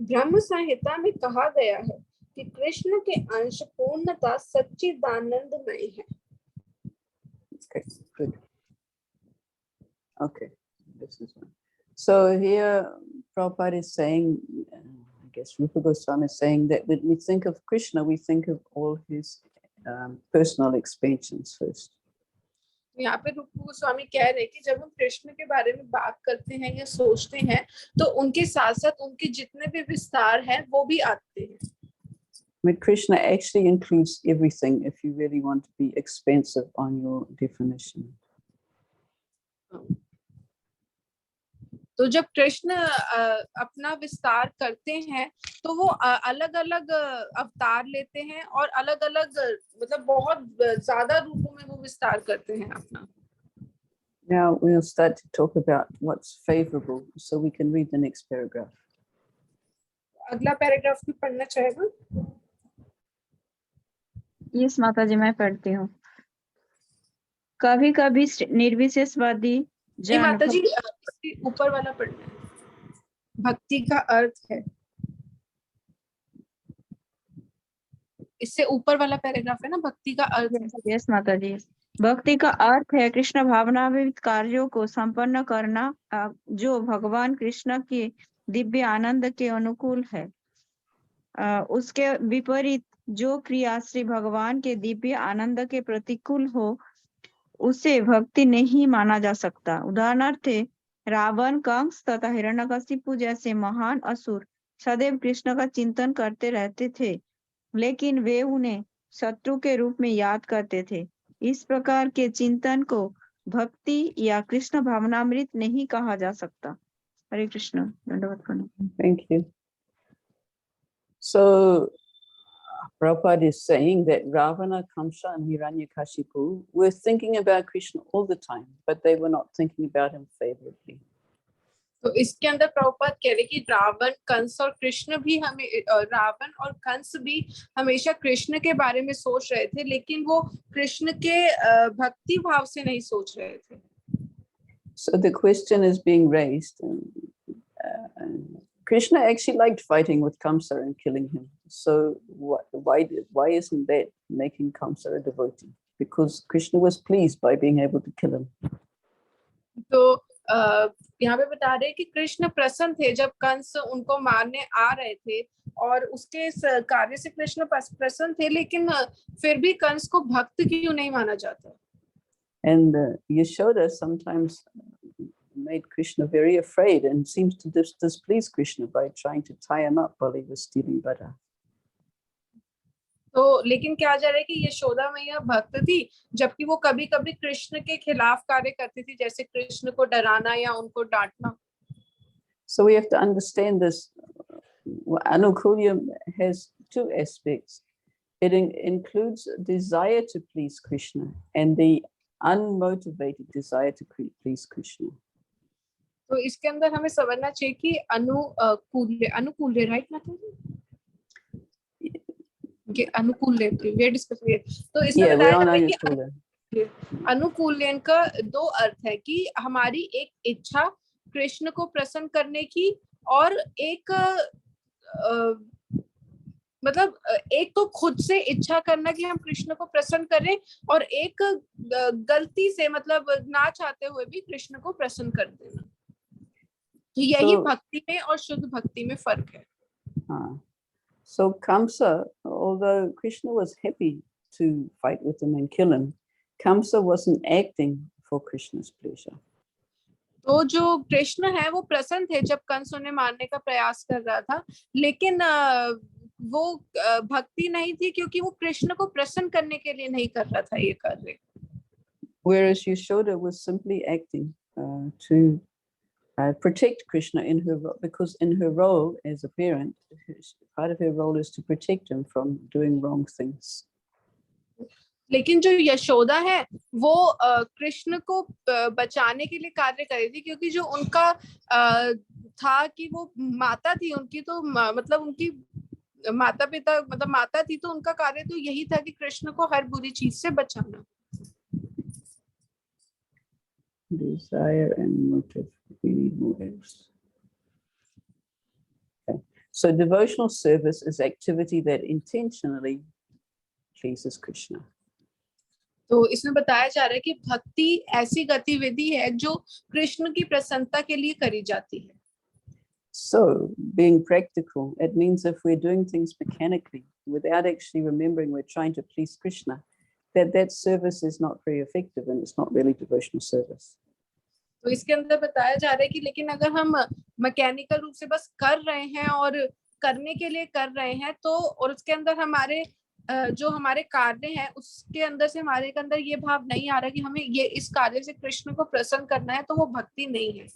ब्रह्म संहिता में कहा गया है कि कृष्ण के अंश पूर्णतः सच्चिदानंदमय है. Okay, good. Okay, this is one. So here Prabhupada is saying, I guess Rupa Goswami is saying that when we think of Krishna, we think of all his personal expansions first. यहाँ पे रूप गोस्वामी कह रहे हैं कि जब हम कृष्ण के बारे में बात करते हैं या सोचते हैं तो उनके साथ साथ उनके जितने भी विस्तार हैं वो भी आते हैं. But Krishna actually includes everything if you really want to be expansive on your definition. तो जब कृष्ण अपना विस्तार करते हैं तो वो अलग अलग अवतार लेते हैं और अलग अलग मतलब बहुत ज्यादा रूपों में वो विस्तार करते हैं अपना. Now we'll start to talk about what's favorable, so we can read the next paragraph. अगला पैराग्राफ भी पढ़ना चाहेगा? यस माता जी मैं पढ़ती हूँ. कभी कभी निर्विशेषवादी नहीं माता जी, इसके ऊपर वाला पढ़ना है. भक्ति का अर्थ है, इससे ऊपर वाला पैराग्राफ है ना, भक्ति का अर्थ है. यस माता जी. भक्ति का अर्थ है कृष्ण भावनावित कार्यों को संपन्न करना जो भगवान कृष्ण के दिव्य आनंद के अनुकूल है. उसके विपरीत जो क्रिया श्री भगवान के दिव्य आनंद के प्रतिकूल हो उसे भक्ति नहीं माना जा सकता. उदाहरणार्थ रावण, कंस तथा हिरण्यकशिपु जैसे महान असुर सदैव कृष्ण का चिंतन करते रहते थे, लेकिन वे उन्हें शत्रु के रूप में याद करते थे. इस प्रकार के चिंतन को भक्ति या कृष्ण भावनामृत नहीं कहा जा सकता. हरे कृष्ण. दंडवत प्रणाम. Thank you. So Prabhupada is saying that Ravana, Kamsa and Hiranyakashipu were thinking about Krishna all the time, but they were not thinking about him favorably. तो इसके अंदर प्रभुपाद कह रहे कि रावण, कंस और कृष्ण भी रावण और कंस भी हमेशा कृष्ण के बारे में सोच रहे थे, लेकिन वो कृष्ण के भक्ति भाव से नहीं सोच रहे थे. So the question is being raised. Krishna actually liked fighting with Kamsa and killing him. So why isn't that making Kamsa a devotee? Because Krishna was pleased by being able to kill him. तो यहाँ पे बता रहे हैं कि कृष्ण प्रसन्न थे जब कंस उनको मारने आ रहे थे और उसके इस कार्य से कृष्ण प्रसन्न थे, लेकिन फिर भी कंस को भक्त क्यों नहीं माना जाता. And Yashoda sometimes made Krishna very afraid and seems to displease Krishna by trying to tie him up while he was stealing butter. तो लेकिन क्या जा रहा है कि यशोदा मैया भक्त थी, जबकि वो कभी कभी कृष्ण के खिलाफ कार्य करती थी, जैसे कृष्ण को डराना या उनको डांटना. So we have to understand this. Anukulya has two aspects. It includes desire to please Krishna and the unmotivated desire to please Krishna. तो इसके अंदर हमें समझना चाहिए कि अनुकूल्य राइट माता जी, अनुकूल्य वी आर डिस्कसिंग इट. तो इसमें बताया जा रहा है कि अनुकूल्यन का दो अर्थ है कि हमारी एक इच्छा कृष्ण को प्रसन्न करने की और एक मतलब एक तो खुद से इच्छा करना कि हम कृष्ण को प्रसन्न करें और एक गलती से मतलब ना चाहते हुए भी कृष्ण को प्रसन्न कर देना. तो यही भक्ति में और शुद्ध भक्ति में फर्क है. So Kamsa, although Krishna was happy to fight with him and kill him, Kamsa wasn't acting for Krishna's pleasure. तो जो कृष्ण है वो प्रसन्न थे जब कंस उन्हें मारने का प्रयास कर रहा था, लेकिन वो भक्ति नहीं थी क्योंकि वो कृष्ण को प्रसन्न करने के लिए नहीं कर रहा था ये कार्य. Whereas Yashoda was simply acting to protect Krishna in her because in her role as a parent, part of her role is to protect him from doing wrong things. लेकिन जो यशोदा है वो कृष्ण को बचाने के लिए कार्य कर रही थी, क्योंकि जो उनका था कि वो माता थी उनकी, तो मतलब उनकी माता पिता मतलब माता थी, तो उनका कार्य तो यही था कि कृष्ण को हर बुरी चीज से बचाना. Desire and motive. We need motives. Okay. So devotional service is activity that intentionally pleases Krishna. तो इसमें बताया जा रहा है कि भक्ति ऐसी गतिविधि है जो कृष्ण की प्रसन्नता के लिए करी जाती है. So being practical. It means if we're doing things mechanically without actually remembering we're trying to please Krishna, that service is not very effective and it's not really devotional service. तो इसके अंदर बताया जा रहा है कि लेकिन अगर हम मैकेनिकल रूप से बस कर रहे हैं और करने के लिए कर रहे हैं तो, और उसके अंदर हमारे जो हमारे कार्य हैं उसके अंदर से हमारे के अंदर ये भाव नहीं आ रहा कि हमें ये इस कार्य से कृष्ण को प्रसन्न करना है, तो वो भक्ति नहीं है.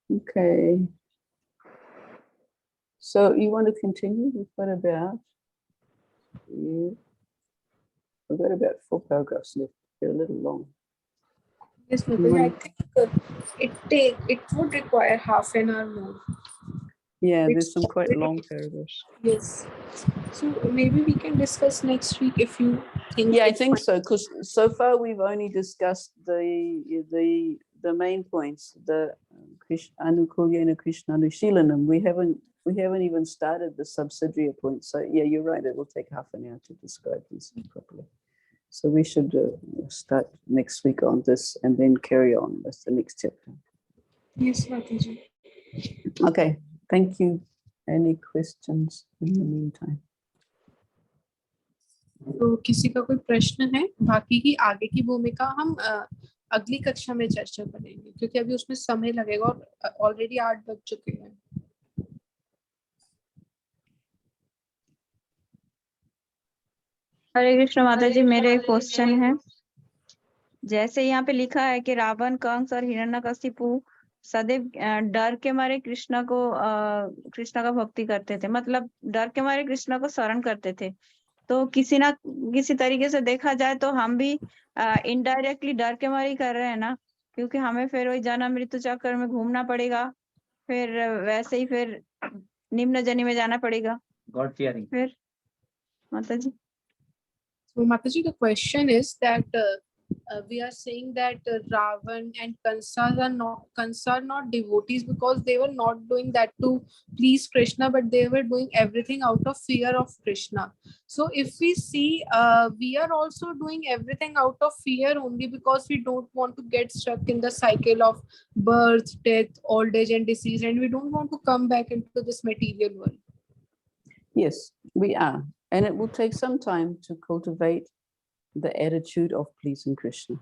Okay. So you want to continue with what about? We've got about 4 paragraphs left. They're a little long. Yes, Mataji, I think it would require half an hour more. Yeah, there's some quite long paragraphs. Yes. So maybe we can discuss next week if you think. Yeah, I think so, because so far we've only discussed the main points, the Anukulyena Krishna Anushilanam. We haven't even started the subsidiary points. So yeah, you're right. It will take half an hour to describe these properly. So we should start next week on this and then carry on with the next chapter. Yes, Mataji. Okay, thank you. Any questions in the meantime? तो किसी का कोई प्रश्न है? बाकी की आगे की भूमिका हम अगली कक्षा में चर्चा करेंगे, क्योंकि अभी उसमें समय लगेगा और ऑलरेडी 8 बज चुके हैं. हरे कृष्ण माता जी, मेरे क्वेश्चन है. जैसे यहाँ पे लिखा है कि रावण, कंस और हिरण्यकशिपु सदैव डर के मारे कृष्ण का भक्ति करते थे, मतलब डर के मारे कृष्ण को शरण करते थे. तो किसी ना किसी तरीके से देखा जाए तो हम भी इनडायरेक्टली डर के मारे ही कर रहे हैं ना, क्योंकि हमें फिर वही जन्म मृत्यु चक्कर में घूमना पड़ेगा, फिर वैसे ही फिर निम्न जनी में जाना पड़ेगा. God fearing. फिर माता जी. So Mataji, the question is that we are saying that Ravan and Kansa are not devotees because they were not doing that to please Krishna, but they were doing everything out of fear of Krishna. So if we see, we are also doing everything out of fear only because we don't want to get stuck in the cycle of birth, death, old age and disease, and we don't want to come back into this material world. Yes, we are. And it will take some time to cultivate the attitude of pleasing Krishna.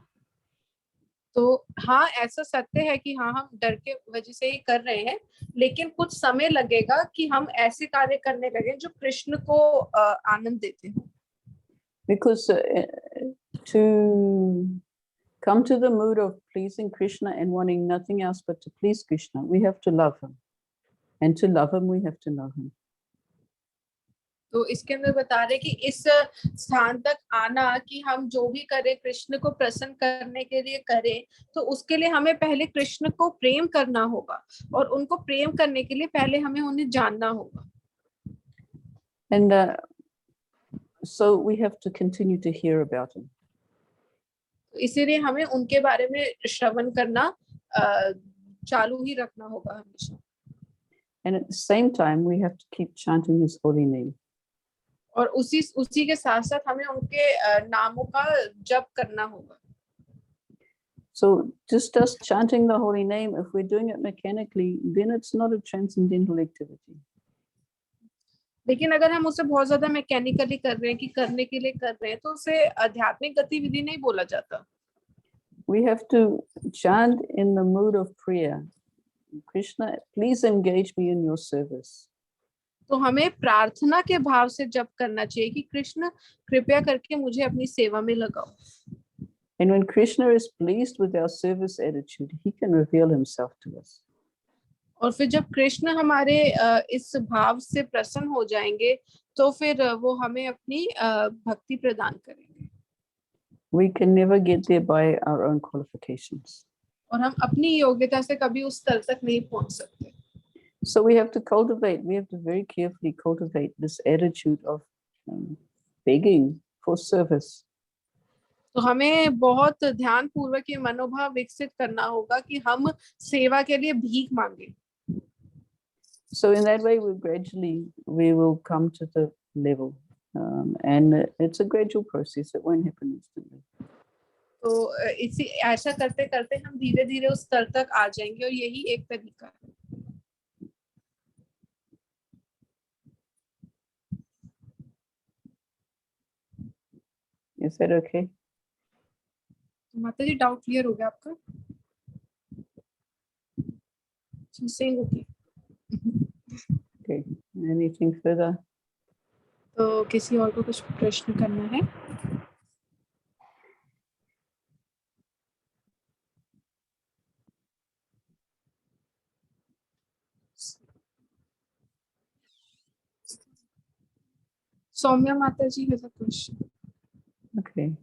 तो हाँ, ऐसा सत्य है कि हाँ, हम डर के वजह से ही कर रहे हैं, लेकिन कुछ समय लगेगा कि हम ऐसे कार्य करने लगे जो कृष्ण को आनंद देते हैं. Because to come to the mood of pleasing Krishna and wanting nothing else but to please Krishna, we have to love him. And to love him, we have to know him. तो इसके अंदर बता रहे कि इस स्थान तक आना कि हम जो भी करें कृष्ण को प्रसन्न करने के लिए करें, तो उसके लिए हमें पहले कृष्ण को प्रेम करना होगा, और उनको प्रेम करने के लिए पहले हमें उन्हें जानना होगा. And so we have to continue to hear about him. तो इसीलिए हमें उनके बारे में श्रवण करना चालू ही रखना होगा हमेशा. And at the same time, we have to keep chanting his holy name. और उसी के साथ साथ हमें उनके नामों का जप करना होगा. So just us chanting the holy name, if we're doing it mechanically, then it's not a transcendental activity. लेकिन अगर हम उसे बहुत ज्यादा मैकेनिकली कर रहे हैं कि करने के लिए कर रहे हैं, तो उसे आध्यात्मिक गतिविधि नहीं बोला जाता. We have to chant in the mood of prayer. Krishna, please engage me in your service. तो हमें प्रार्थना के भाव से जप करना चाहिए कि कृष्ण कृपया करके मुझे अपनी सेवा में लगाओ. And when Krishna is pleased with our service attitude, he can reveal himself to us. और फिर जब कृष्ण हमारे इस भाव से प्रसन्न हो जाएंगे, तो फिर वो हमें अपनी भक्ति प्रदान करेंगे. We can never get there by our own qualifications. और हम अपनी योग्यता से कभी उस स्तर तक नहीं पहुंच सकते. So we have to very carefully cultivate this attitude of begging for service. तो हमें बहुत ध्यान पूर्वक ये मनोभाव विकसित करना होगा कि हम सेवा के लिए भीख मांगे. So in that way, we will come to the level, and it's a gradual process. It won't happen instantly. तो इसी ऐसा करते करते हम धीरे धीरे उस स्तर तक आ जाएंगे और यही एक तरीका है। Is that okay? तो माता जी डाउट क्लियर हो गया आपका? saying okay. Okay. Anything further? तो किसी और को कुछ प्रश्न करना है? Soumya Mataji has a question. Okay.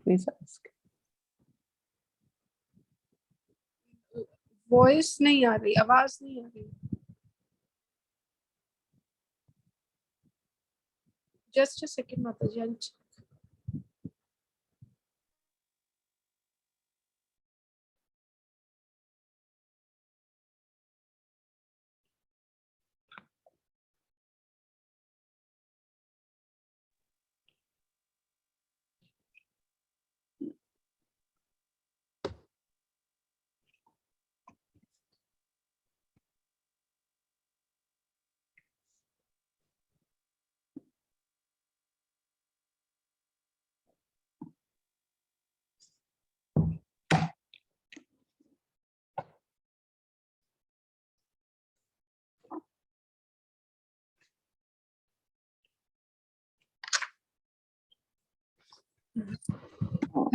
Please ask. Voice नहीं आ रही, आवाज नहीं आ रही. Just a second, Mataji. I'll check.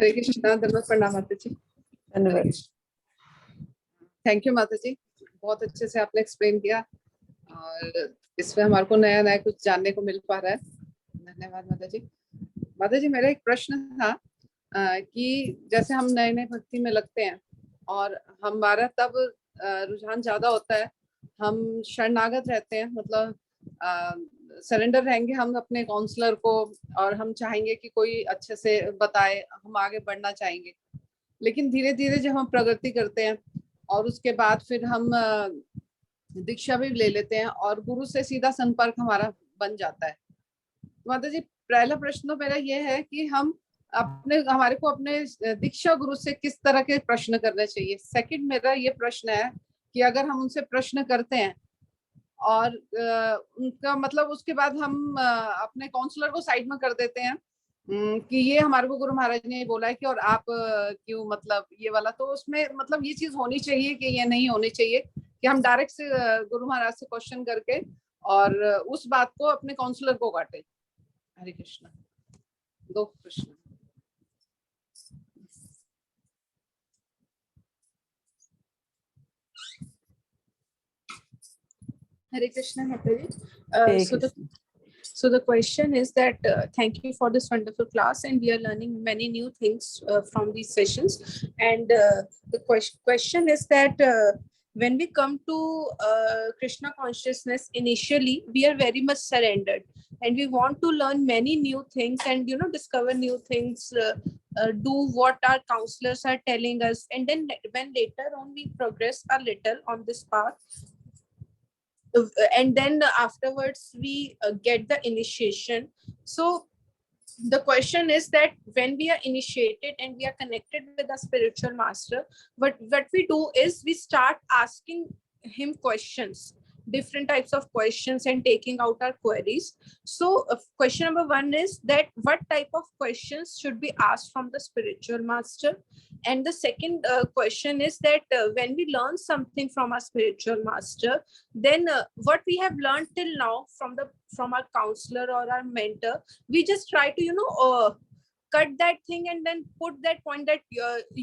हरे कृष्णा, धन्यवाद, प्रणाम माता जी। धन्यवाद। थैंक यू माता जी, बहुत अच्छे से आपने एक्सप्लेन किया और इसमें हमारे को नया नया कुछ जानने को मिल पा रहा है। धन्यवाद माता जी। माता जी, मेरा एक प्रश्न था कि जैसे हम नए नए भक्ति में लगते हैं और हमारा तब रुझान ज्यादा होता है, हम शरणागत रहते हैं, मतलब सरेंडर रहेंगे हम अपने काउंसलर को और हम चाहेंगे कि कोई अच्छे से बताए, हम आगे बढ़ना चाहेंगे। लेकिन धीरे धीरे जब हम प्रगति करते हैं और उसके बाद फिर हम दीक्षा भी ले लेते हैं और गुरु से सीधा संपर्क हमारा बन जाता है। माता जी, पहला प्रश्न तो मेरा ये है कि हमारे को अपने दीक्षा गुरु से किस तरह के प्रश्न करने चाहिए। सेकंड मेरा ये प्रश्न है कि अगर हम उनसे प्रश्न करते हैं और उनका मतलब उसके बाद हम अपने काउंसलर को साइड में कर देते हैं कि ये हमारे को गुरु महाराज ने बोला है कि और आप क्यों मतलब ये वाला, तो उसमें मतलब ये चीज होनी चाहिए कि ये नहीं होनी चाहिए कि हम डायरेक्ट से गुरु महाराज से क्वेश्चन करके और उस बात को अपने काउंसलर को काटे। हरे कृष्णा। दो प्रश्न। Hare Krishna, Mataji. So the question is that thank you for this wonderful class, and we are learning many new things from these sessions. And the question is that when we come to Krishna consciousness, initially we are very much surrendered, and we want to learn many new things and discover new things, do what our counselors are telling us, and then when later on we progress a little on this path, and then afterwards we get the initiation. So the question is that when we are initiated and we are connected with the spiritual master, what we do is we start asking him questions, different types of questions, and taking out our queries. So question number one is that what type of questions should be asked from the spiritual master? And the second question is that when we learn something from our spiritual master, then what we have learned till now from our counselor or our mentor, we just try to cut that thing and then put that point that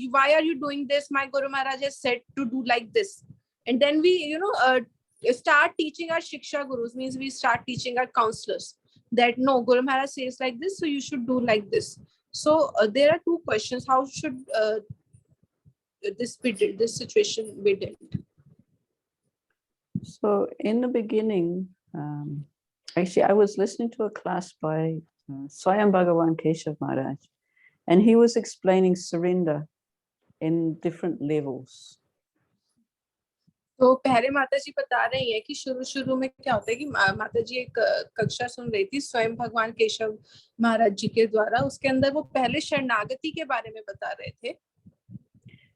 why are you doing this? My Guru Maharaj has said to do like this, and then we start teaching our Shiksha Gurus, means we start teaching our counselors that no, Guru Maharaj says like this, so you should do like this. So there are two questions. How should this situation be dealt? So in the beginning, actually, I was listening to a class by Swayam Bhagavan Keshav Maharaj, and he was explaining surrender in different levels. तो पहले माता जी बता रही है कि शुरू में क्या होता है कि माता जी एक कक्षा सुन रही थी स्वयं भगवान केशव महाराज जी के द्वारा, उसके अंदर वो पहले शरणागति के बारे में बता रहे थे।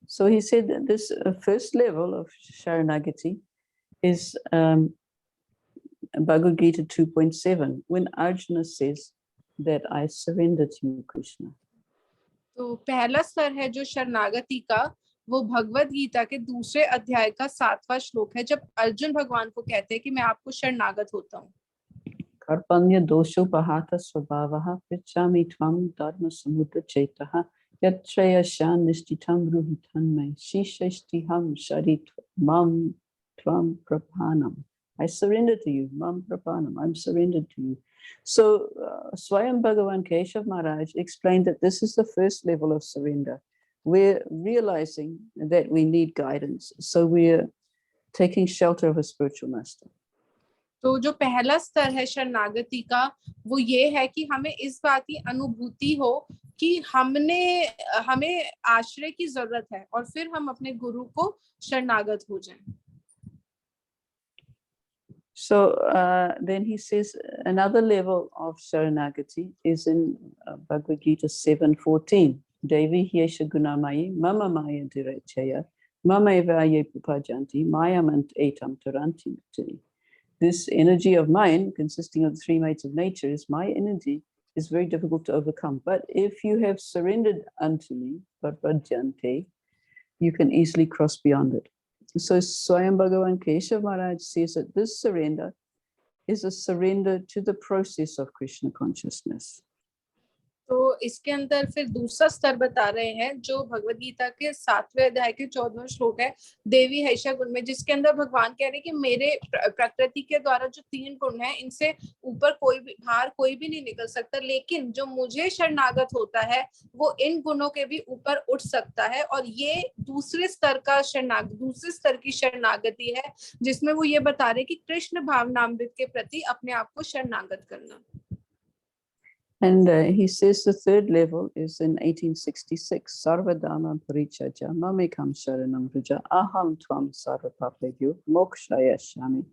So he said that this first level of Sharanagati is Bhagavad Gita 2.7, when Arjuna says that I surrender to you, Krishna. तो पहला स्तर है जो शरणागति का, वो भगवत गीता के दूसरे अध्याय का 7वां श्लोक है, जब अर्जुन भगवान को कहते हैं कि मैं आपको शरणागत होता हूँ। Karpanya doshopahata svabhavaha prichami tvam dharma samudra chaitaha yatraya shan nishtitam ruhitan me shishashtiham sharit mam tvam prapanam. I surrender to you, mam prapanam, I'm surrendered to you. So Swayam Bhagavan Keshav Maharaj explained that this is the first level of surrender. We're realizing that we need guidance, so we're taking shelter of a spiritual master. तो जो पहला स्तर है शरणागति का, वो ये है कि हमें इस बात की अनुभूति हो कि हमें आश्रय की जरूरत है और फिर हम अपने गुरु को शरणागत हो जाएं। So then he says another level of Sharanagati is in Bhagavad Gita 7:14. Devi Hyesha Gunamayi Mama Maya Direchaya Mama Evaye Pupajanti Mayamant Etam Taranti. This energy of mine, consisting of the three mates of nature, is my energy, is very difficult to overcome. But if you have surrendered unto me, Bhajante, you can easily cross beyond it. So Swayam Bhagavan Keshav Maharaj says that this surrender is a surrender to the process of Krishna consciousness. तो इसके अंदर फिर दूसरा स्तर बता रहे हैं जो भगवद गीता के 7वें अध्याय के 14वें श्लोक है, देवी हैषा गुण में, जिसके अंदर भगवान कह रहे हैं कि मेरे प्रकृति के द्वारा जो 3 गुण हैं, इनसे ऊपर कोई भी नहीं निकल सकता, लेकिन जो मुझे शरणागत होता है वो इन गुणों के भी ऊपर उठ सकता है। और ये दूसरे स्तर की शरणागति है, जिसमें वो ये बता रहे कि कृष्ण भावनामृत के प्रति अपने आप को शरणागत करना। And he says the third level is in 1866. Sarvadama parichaja mamekam sharanam ruja aham tvam sarvapapegyo mokshaya shami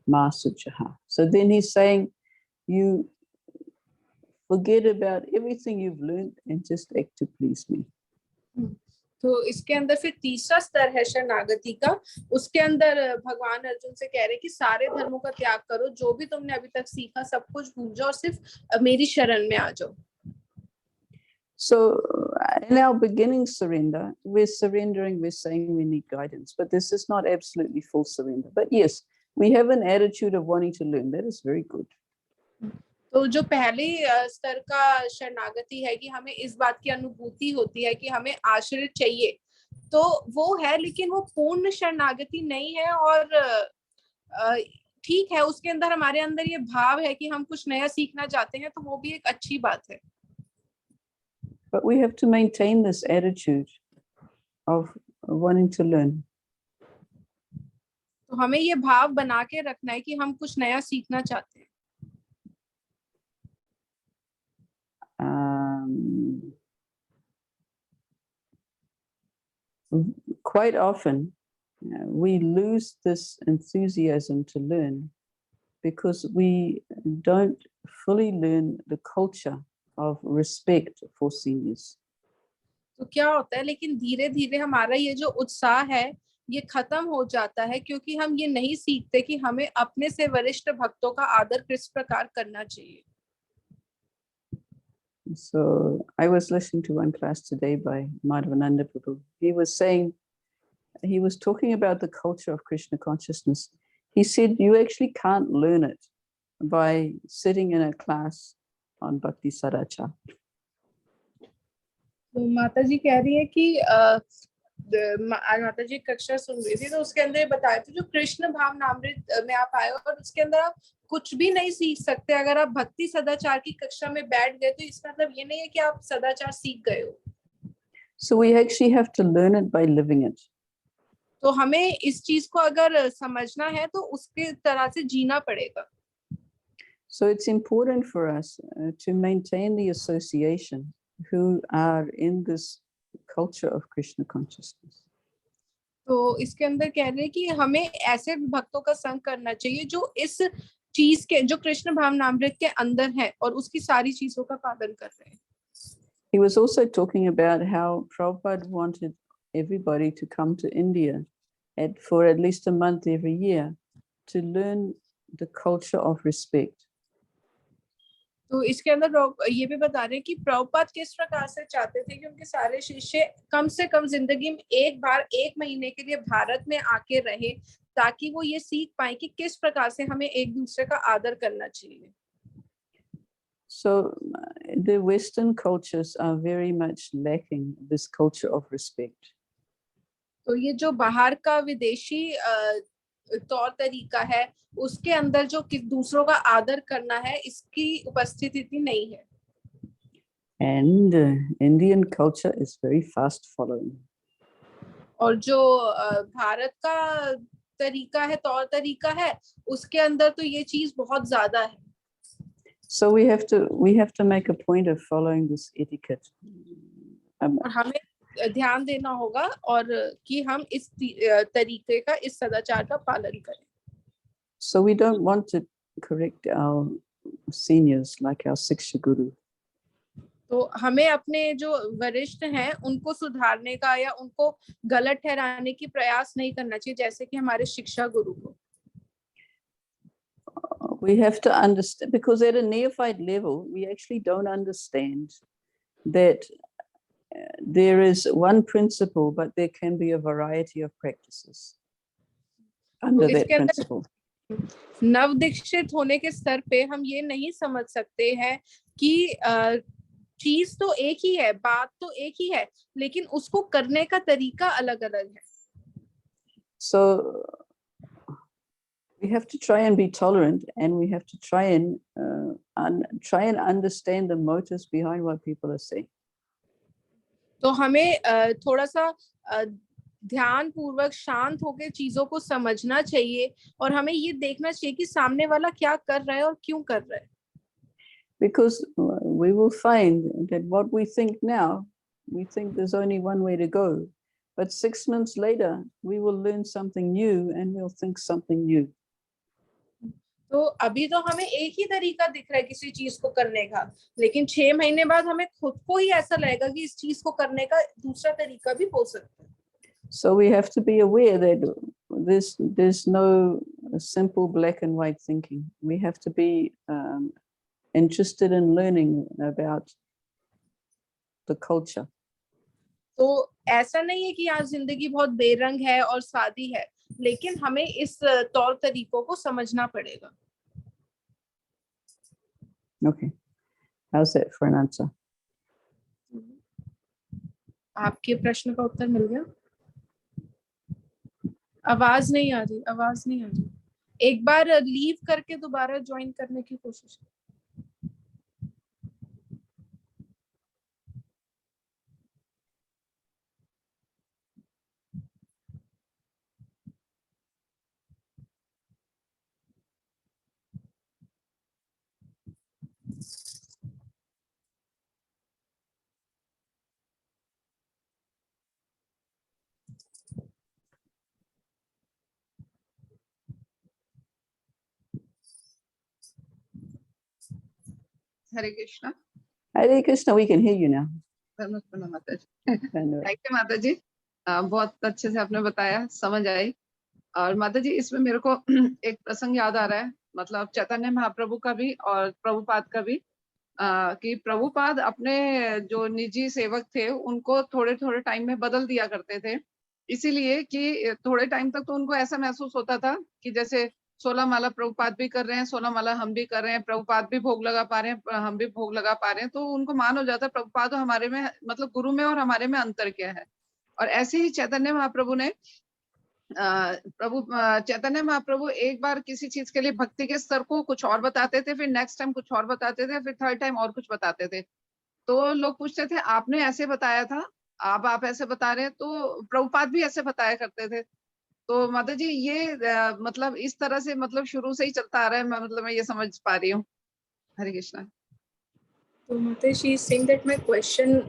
masuchaha. So then he's saying, you forget about everything you've learned and just act to please me. तो इसके अंदर फिर तीसरा स्तर है शरणागति का, उसके अंदर भगवान अर्जुन से कह रहे कि सारे धर्मों का त्याग करो, जो भी तुमने अभी तक सीखा सब कुछ भूल जाओ और सिर्फ मेरी शरण में आ जाओ। So in our beginning surrender, we're surrendering, we're saying we need guidance, but this is not absolutely full surrender. But yes, we have an attitude of wanting to learn. That is very good. तो जो पहले स्तर का शरणागति है कि हमें इस बात की अनुभूति होती है कि हमें आश्रय चाहिए, तो वो है, लेकिन वो पूर्ण शरणागति नहीं है। और ठीक है, उसके अंदर हमारे अंदर ये भाव है कि हम कुछ नया सीखना चाहते हैं, तो वो भी एक अच्छी बात है। But we have to maintain this attitude of wanting to learn. तो हमें ये भाव बना के रखना है कि हम कुछ नया सीखना चाहते हैं। Quite often we lose this enthusiasm to learn because we don't fully learn the culture of respect for seniors. तो क्या होता है, लेकिन धीरे धीरे हमारा ये जो उत्साह है ये खत्म हो जाता है, क्योंकि हम ये नहीं सीखते कि हमें अपने से वरिष्ठ भक्तों का आदर किस प्रकार करना चाहिए। So I was listening to one class today by Madhavananda Prabhu. He was talking about the culture of Krishna consciousness. He said you actually can't learn it by sitting in a class on Bhakti Sadachar. तो माता जी कह रही है कि माता जी कक्षा सुन रही थी, तो उसके अंदर बताया था जो कृष्ण भावनामृत में आप आए और उसके अंदर आप कुछ भी नहीं सीख सकते। अगर आप भक्ति सदाचार की कक्षा में बैठ गए तो इसका मतलब ये नहीं है कि आप सदाचार सीख गए हो। So we actually have to learn it by living it. तो हमें इस चीज को अगर समझना है तो उसके तरह से जीना पड़ेगा। So it's important for us to maintain the association who are in this culture of Krishna consciousness. तो इसके अंदर कह रहे हैं कि हमें ऐसे भक्तों का संग करना चाहिए जो इस चीज के, जो कृष्ण भावनामृत के अंदर है और उसकी सारी चीजों का पालन कर रहे हैं. He was also talking about how Prabhupada wanted everybody to come to India for at least a month every year to learn the culture of respect. तो इसके अंदर ये भी बता रहे हैं कि प्रभुपाद किस प्रकार से चाहते थे कि उनके सारे शिष्य कम से कम जिंदगी में एक बार 1 महीने के लिए भारत में आके रहे, ताकि वो ये सीख पाए कि किस प्रकार से हमें एक दूसरे का आदर करना चाहिए. So the Western cultures are very much lacking this culture of respect. तो ये जो बाहर का विदेशी तौर तरीका है, उसके अंदर जो दूसरों का आदर करना है, इसकी उपस्थिति नहीं है. And Indian culture is very fast following. और जो भारत का तरीका है, तौर तरीका है, उसके अंदर तो ये चीज बहुत ज्यादा है. So we have to make a point of following this etiquette. और हमें ध्यान देना होगा और कि हम इस तरीके का, इस सदाचार का पालन करें. So we don't want to correct our seniors like our Siksha Guru. तो हमें अपने जो वरिष्ठ हैं उनको सुधारने का या उनको गलत ठहराने की प्रयास नहीं करना चाहिए, जैसे कि हमारे शिक्षा गुरु को. We have to understand, because at a neophyte level, we actually don't understand that there is one principle, but there can be a variety of practices under that principle. नव दीक्षित होने के स्तर पे हम ये नहीं समझ सकते हैं कि चीज तो एक ही है, बात तो एक ही है, लेकिन उसको करने का तरीका अलग अलग है. So we have to try and be tolerant, and we have to try and understand the motives behind what people are saying. तो हमें थोड़ा सा ध्यान पूर्वक शांत होकर चीजों को समझना चाहिए और हमें ये देखना चाहिए कि सामने वाला क्या कर रहा है और क्यों कर रहा है. Because we will find that what we think now, we think there's only one way to go, but 6 months later we will learn something new and we'll think something new. तो अभी तो हमें एक ही तरीका दिख रहा है किसी चीज को करने का, लेकिन 6 महीने बाद हमें खुद को ही ऐसा लगेगा कि इस चीज को करने का दूसरा तरीका भी हो सकता है. So we have to be aware that there's no simple black and white thinking. We have to be interested in learning about the culture. तो ऐसा नहीं है कि यहाँ जिंदगी बहुत बेरंग है और सादी है, लेकिन हमें इस तौर तरीकों को समझना पड़ेगा. Okay, how's that for an answer? आपके प्रश्न का उत्तर मिल गया? आवाज नहीं आ रही. एक बार लीव करके दोबारा ज्वाइन करने की कोशिश. हरे Krishna. Hare Krishna, we can hear you now. माता जी. थैंक यू माता जी, बहुत अच्छे से आपने बताया, समझ आई. और माता जी इसमें मेरे को एक प्रसंग याद आ रहा है, मतलब चैतन्य महाप्रभु का भी और प्रभुपाद का भी, कि प्रभुपाद अपने जो निजी सेवक थे उनको थोड़े थोड़े टाइम में बदल दिया करते थे, इसीलिए कि थोड़े टाइम तक तो उनको ऐसा महसूस होता था कि जैसे 16 माला प्रभुपाद भी कर रहे हैं, 16 माला हम भी कर रहे हैं, प्रभुपाद भी भोग लगा पा रहे हैं, हम भी भोग लगा पा रहे हैं, तो उनको मान हो जाता है प्रभुपाद और हमारे में, मतलब गुरु में और हमारे में अंतर क्या है. और ऐसे ही चैतन्य महाप्रभु ने चैतन्य महाप्रभु एक बार किसी चीज के लिए भक्ति के स्तर को कुछ और बताते थे, फिर नेक्स्ट टाइम कुछ और बताते थे, फिर थर्ड टाइम और कुछ बताते थे. तो लोग पूछते थे आपने ऐसे बताया था, अब आप ऐसे बता रहे हैं. तो प्रभुपाद भी ऐसे बताया करते थे. तो माता जी ये मतलब इस तरह से मतलब शुरू से ही चलता आ रहा है, मतलब मैं ये समझ पा रही हूँ. हरे कृष्णा. तो माता, she is saying that my question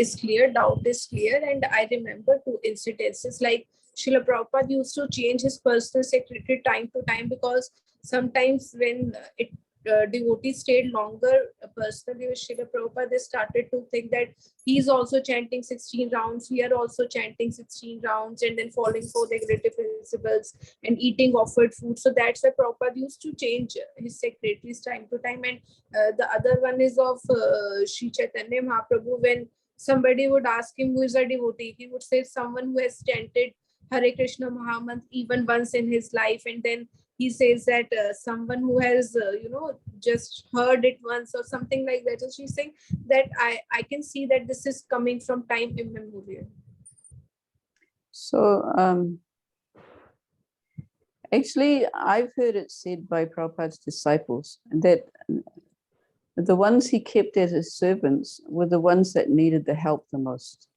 is clear, doubt is clear. And I remember 2 incidences, like Srila Prabhupada used to change his personal secretary time to time, because sometimes when devotees stayed longer personally with Srila Prabhupada, they started to think that he's also chanting 16 rounds, we are also chanting 16 rounds, and then following 4 regulative principles and eating offered food. So that's why Prabhupada used to change his secretaries time to time. And the other one is of Sri Chaitanya Mahaprabhu. When somebody would ask him who is a devotee, he would say someone who has chanted Hare Krishna Mahamantra even once in his life. And then he says that someone who has just heard it once or something like that. So she's saying that I can see that this is coming from time immemorial. So actually, I've heard it said by Prabhupada's disciples that the ones he kept as his servants were the ones that needed the help the most.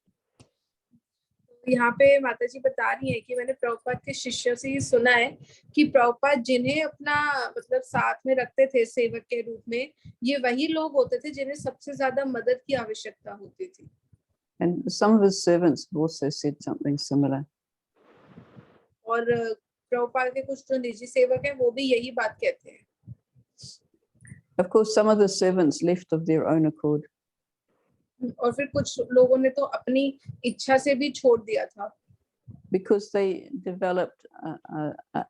यहाँ पे माता जी बता रही है कि मैंने प्रभुपाद के शिष्यों से ये सुना है कि प्रभुपाद जिन्हें अपना मतलब साथ में रखते थे सेवक के रूप में, ये वही लोग होते थे जिन्हें सबसे ज्यादा मदद की आवश्यकता होती थी. And some of his servants also said something similar. और प्रभुपाद के कुछ जो निजी सेवक हैं वो भी यही बात कहते हैं. Of course, some of the servants left of their own accord. और फिर कुछ लोगों ने तो अपनी इच्छा से भी छोड़ दिया था. Because they developed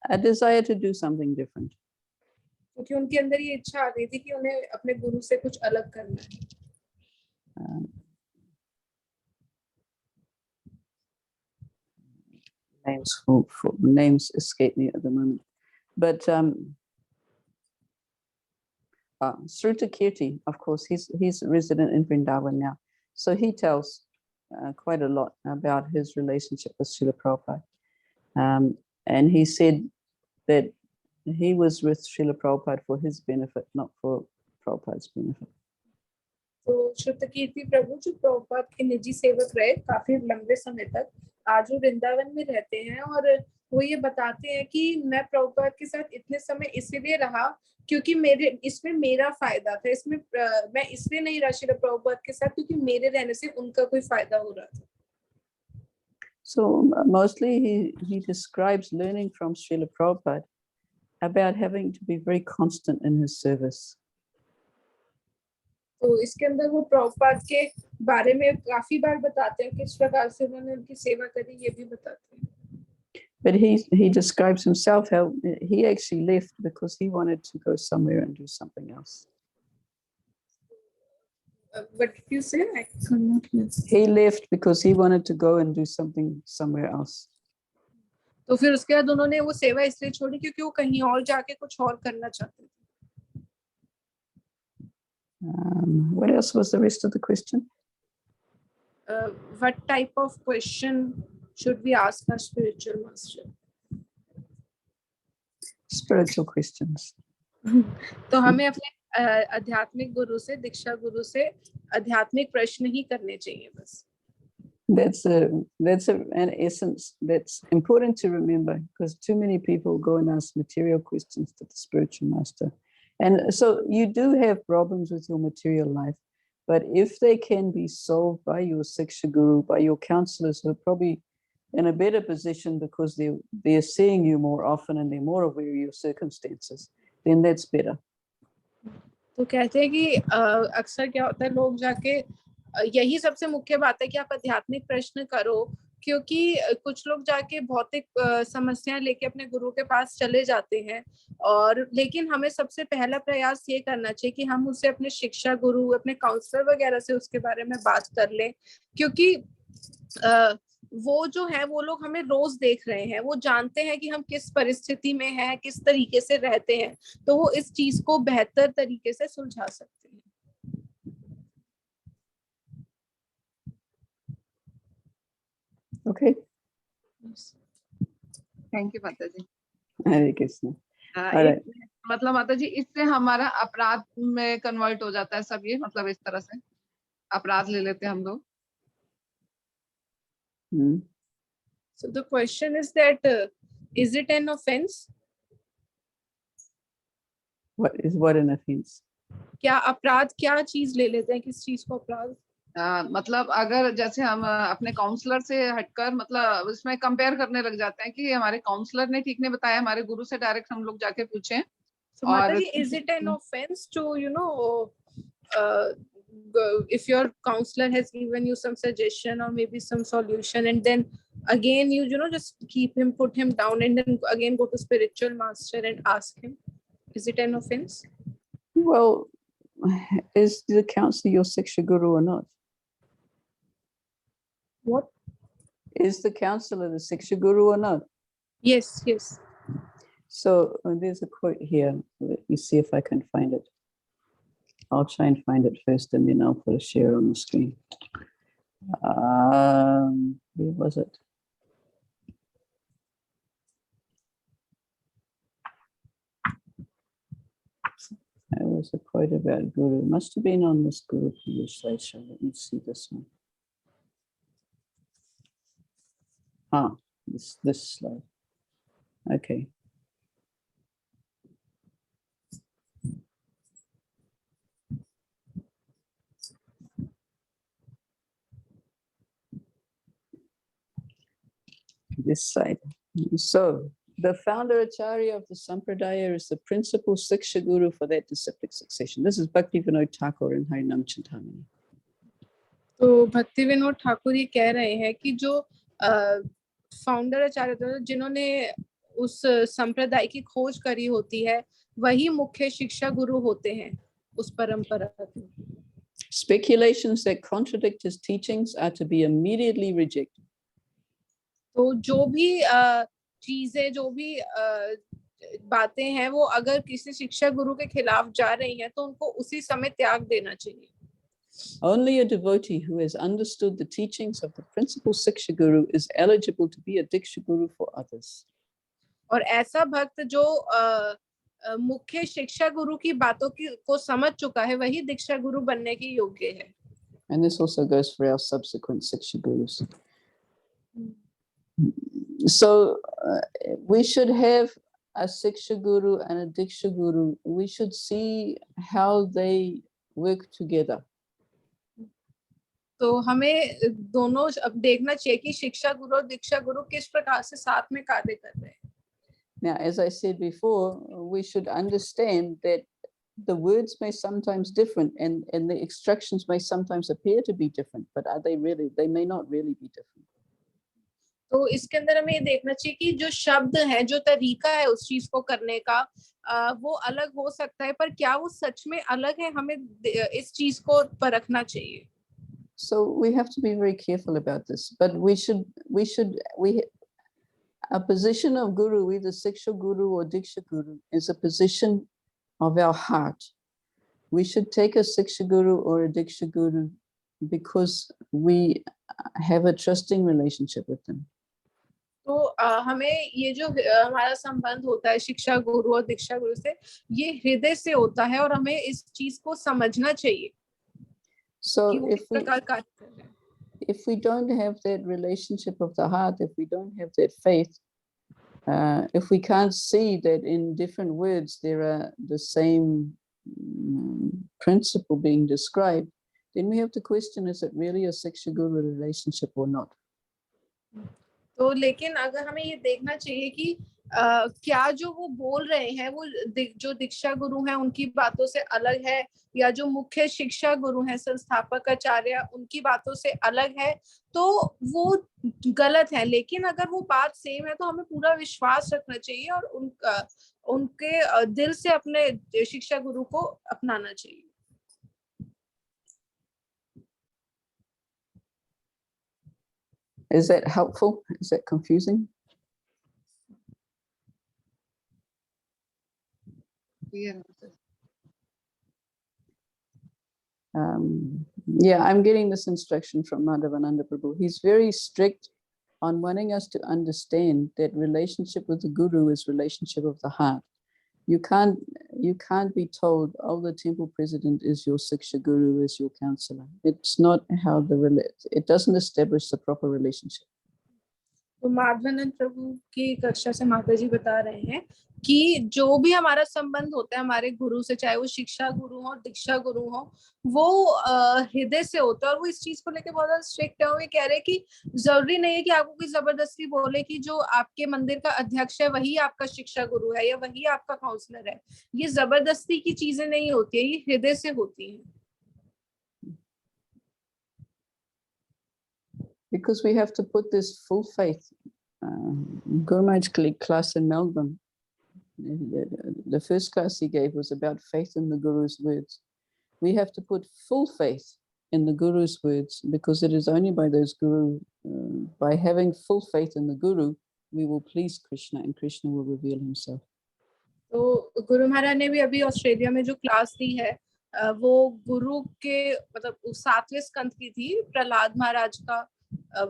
a desire to do something different. क्योंकि उनके अंदर ये इच्छा आ गई थी कि उन्हें अपने गुरु से कुछ अलग करना है. Names escape me at the moment, but Srutakirti, of course, he's resident in Vrindavan now, so he tells quite a lot about his relationship with Srila Prabhupada, and he said that he was with Srila Prabhupada for his benefit, not for Prabhupada's benefit. तो श्रुतकीर्ति प्रभु जो प्रभुपाद के निजी सेवक रहे काफी लंबे समय तक, आज वो वृंदावन में रहते हैं, और वो ये बताते हैं कि मैं प्रभुपाद के साथ इतने समय इसलिए रहा क्योंकि मेरे इसमें मेरा फायदा था, इसमें मैं इसलिए नहीं रहा श्रील प्रभुपाद के साथ क्योंकि मेरे रहने से उनका कोई फायदा हो रहा था. So mostly he describes learning from Srila Prabhupada about having to be very constant in his service. तो इसके अंदर वो प्रभुपाद के बारे में काफी बार बताते हैं किस प्रकार से उन्होंने उनकी सेवा करी, ये भी बताते हैं. But he describes himself how he actually left because he wanted to go somewhere and do something else. What did you say? I could not hear. He left because he wanted to go and do something somewhere else. तो फिर उसके बाद उन्होंने वो सेवा इसलिए छोड़ी क्योंकि वो कहीं और जाके कुछ और करना चाहते थे. What else was the rest of the question? What type of question should we ask our spiritual master? Spiritual questions. तो हमें अपने आध्यात्मिक गुरु से, दीक्षा गुरु से आध्यात्मिक प्रश्न ही करने चाहिए बस. That's an essence that's important to remember, because too many people go and ask material questions to the spiritual master. And so you do have problems with your material life, but if they can be solved by your Siksha Guru, by your counselors who are probably in a better position because they're seeing you more often and they're more aware of your circumstances, then that's better. तो कहते हैं कि अक्सर क्या होता है, लोग जाके यही सबसे मुख्य बात है कि आप आध्यात्मिक प्रश्न करो, क्योंकि कुछ लोग जाके भौतिक समस्याएं लेके अपने गुरु के पास चले जाते हैं, और लेकिन हमें सबसे पहला प्रयास ये करना चाहिए कि हम उसे अपने शिक्षा गुरु, अपने काउंसलर वगैरह से उसके बारे में बात कर लें, क्योंकि वो जो है वो लोग हमें रोज देख रहे हैं, वो जानते हैं कि हम किस परिस्थिति में हैं, किस तरीके से रहते हैं, तो वो इस चीज को बेहतर तरीके से सुलझा सकते हैं. Okay. थैंक यू माता जी. Hare Krishna. मतलब माता जी इससे हमारा अपराध में कन्वर्ट हो जाता है सब, ये मतलब इस तरह से अपराध ले लेते हैं हम लोग. So the question is that is it an offense? What an offense? क्या अपराध, क्या चीज ले लेते हैं, किस चीज को अपराध? मतलब अगर जैसे हम अपने काउंसलर से हटकर मतलब इसमें कंपेयर करने लग जाते हैं कि हमारे काउंसलर ने ठीक नहीं बताया, हमारे गुरु से डायरेक्ट हम लोग जाके पूछें। So Mataji, is it an offense to, if your counselor has given you some suggestion or maybe some solution, and then again you just put him down, and then again go to spiritual master and ask him? Is it an offense? Well, is the counselor your Siksha Guru or not? What? Is the counselor the Siksha Guru or not? Yes, yes. So there's a quote here. Let me see if I can find it. I'll try and find it first, and then I'll put a share on the screen. Where was it? There was a quote about Guru. It must have been on this Guru slideshow. Let me see this one. This slide. Okay. This side. So the founder Acharya of the Sampradaya is the principal Siksha Guru for that disciplic succession. This is Bhaktivinoda Thakur in Harinam Chintamani. तो भक्ति विनोद ठाकुर ये कह रहे हैं कि जो फाउंडर आचार्य थे जिन्होंने उस संप्रदाय की खोज करी होती है वही मुख्य शिक्षा गुरु होते हैं उस परंपरा के. Speculations that contradict his teachings are to be immediately rejected. तो जो भी चीजें जो भी बातें हैं वो अगर किसी शिक्षा गुरु के खिलाफ जा रही हैं तो उनको उसी समय त्याग देना चाहिए. Only a devotee who has understood the teachings of the principal Siksha Guru is eligible to be a Diksha Guru for others. और ऐसा भक्त जो मुख्य शिक्षा गुरु की बातों को समझ चुका है वही दीक्षा गुरु बनने की योग्य है. And this also goes for our subsequent Siksha Gurus. So we should have a Siksha Guru and a Diksha Guru. We should see how they work together. तो हमें दोनों अब देखना चाहिए कि शिक्षा गुरु और दीक्षा गुरु किस प्रकार से साथ में कार्य कर रहे हैं. Now, as I said before, we should understand that the words may sometimes different and the instructions may sometimes appear to be different, but are they really? They may not really be different. तो इसके अंदर हमें ये देखना चाहिए कि जो शब्द है जो तरीका है उस चीज को करने का वो अलग हो सकता है पर क्या वो सच में अलग है हमें इस चीज को परखना चाहिए. So we have to be very careful about this, but a position of Guru, either Siksha Guru or Diksha Guru, is a position of our heart. We should take a Siksha Guru or a Diksha Guru because we have a trusting relationship with them. तो हमें ये जो हमारा संबंध होता है शिक्षा गुरु और दीक्षा गुरु से ये हृदय से होता है और हमें इस चीज को समझना चाहिए. So if we don't have that relationship of the heart, if we don't have that faith, if we can't see that in different words there are the same principle being described, then we have to question, is it really a Siksha Guru relationship or not? तो लेकिन अगर हमें ये देखना चाहिए कि क्या जो वो बोल रहे हैं वो जो दीक्षा गुरु हैं उनकी बातों से अलग है या जो मुख्य शिक्षा गुरु हैं संस्थापक आचार्य उनकी बातों से अलग है तो वो गलत है. लेकिन अगर वो बात सेम है तो हमें पूरा विश्वास रखना चाहिए और उनके दिल से अपने शिक्षा गुरु को अपनाना चाहिए. Is that helpful? Is that confusing? Yeah. Yeah, I'm getting this instruction from Madhavananda Prabhu. He's very strict on wanting us to understand that relationship with the Guru is relationship of the heart. You can't be told, oh, the temple president is your Siksha Guru, is your counselor. It's not how it doesn't establish the proper relationship. तो माधवानंद प्रभु की कक्षा से माता जी बता रहे हैं कि जो भी हमारा संबंध होता है हमारे गुरु से, चाहे वो शिक्षा गुरु हो, दीक्षा गुरु हो, वो हृदय से होता है। और वो इस चीज को लेके बहुत ज्यादा स्ट्रिक्ट है। वो ये कह रहे हैं कि जरूरी नहीं है कि आपको कोई जबरदस्ती बोले कि जो आपके मंदिर का अध्यक्ष है वही आपका शिक्षा गुरु है या वही आपका काउंसलर है। ये जबरदस्ती की चीजें नहीं होती है, ये हृदय से होती है। Because we have to put this full faith. Guru Maharaj class in Melbourne, the first class he gave was about faith in the Guru's words. We have to put full faith in the Guru's words, because it is only by those by having full faith in the Guru, we will please Krishna and Krishna will reveal himself. तो गुरु महाराज ने भी अभी ऑस्ट्रेलिया में जो क्लास दी है वो गुरु के मतलब 7वें स्कंद की थी। प्रहलाद महाराज का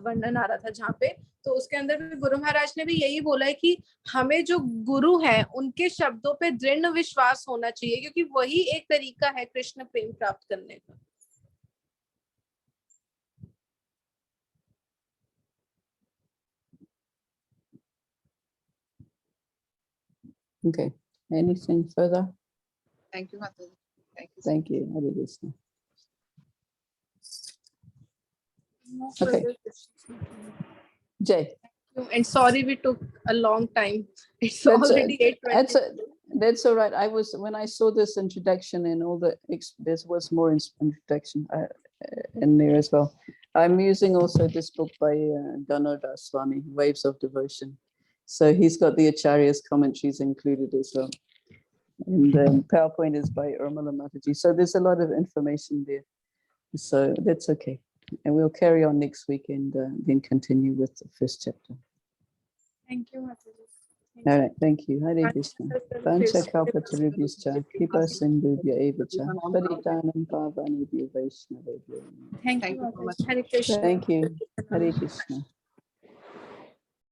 वर्णन आ रहा था जहाँ पे, तो उसके अंदर भी गुरु महाराज ने भी यही बोला है कि हमें जो गुरु है उनके शब्दों पे दृढ़ विश्वास होना चाहिए, क्योंकि वही एक तरीका है कृष्ण प्रेम प्राप्त करने का। Okay, anything further? Thank you, Mataji. Thank you. Hare Krishna. Okay. Jay. And sorry we took a long time. It's already 8:20. That's all right. When I saw this introduction and all there was more introduction in there as well. I'm using also this book by Danoda Swami, Waves of Devotion. So he's got the Acharya's commentaries included as well. And PowerPoint is by Urmila Mataji. So there's a lot of information there. So that's okay. And we'll carry on next week and then continue with the first chapter. Thank you, Mataji. All right, thank you. Hare Krishna. Pancha kalpatarubhyascha, kripa sindhubhya eva cha, paritanam pavanebhyo vaishnavebhyo. Thank you so much. Hare Krishna. Thank you. Hare Krishna.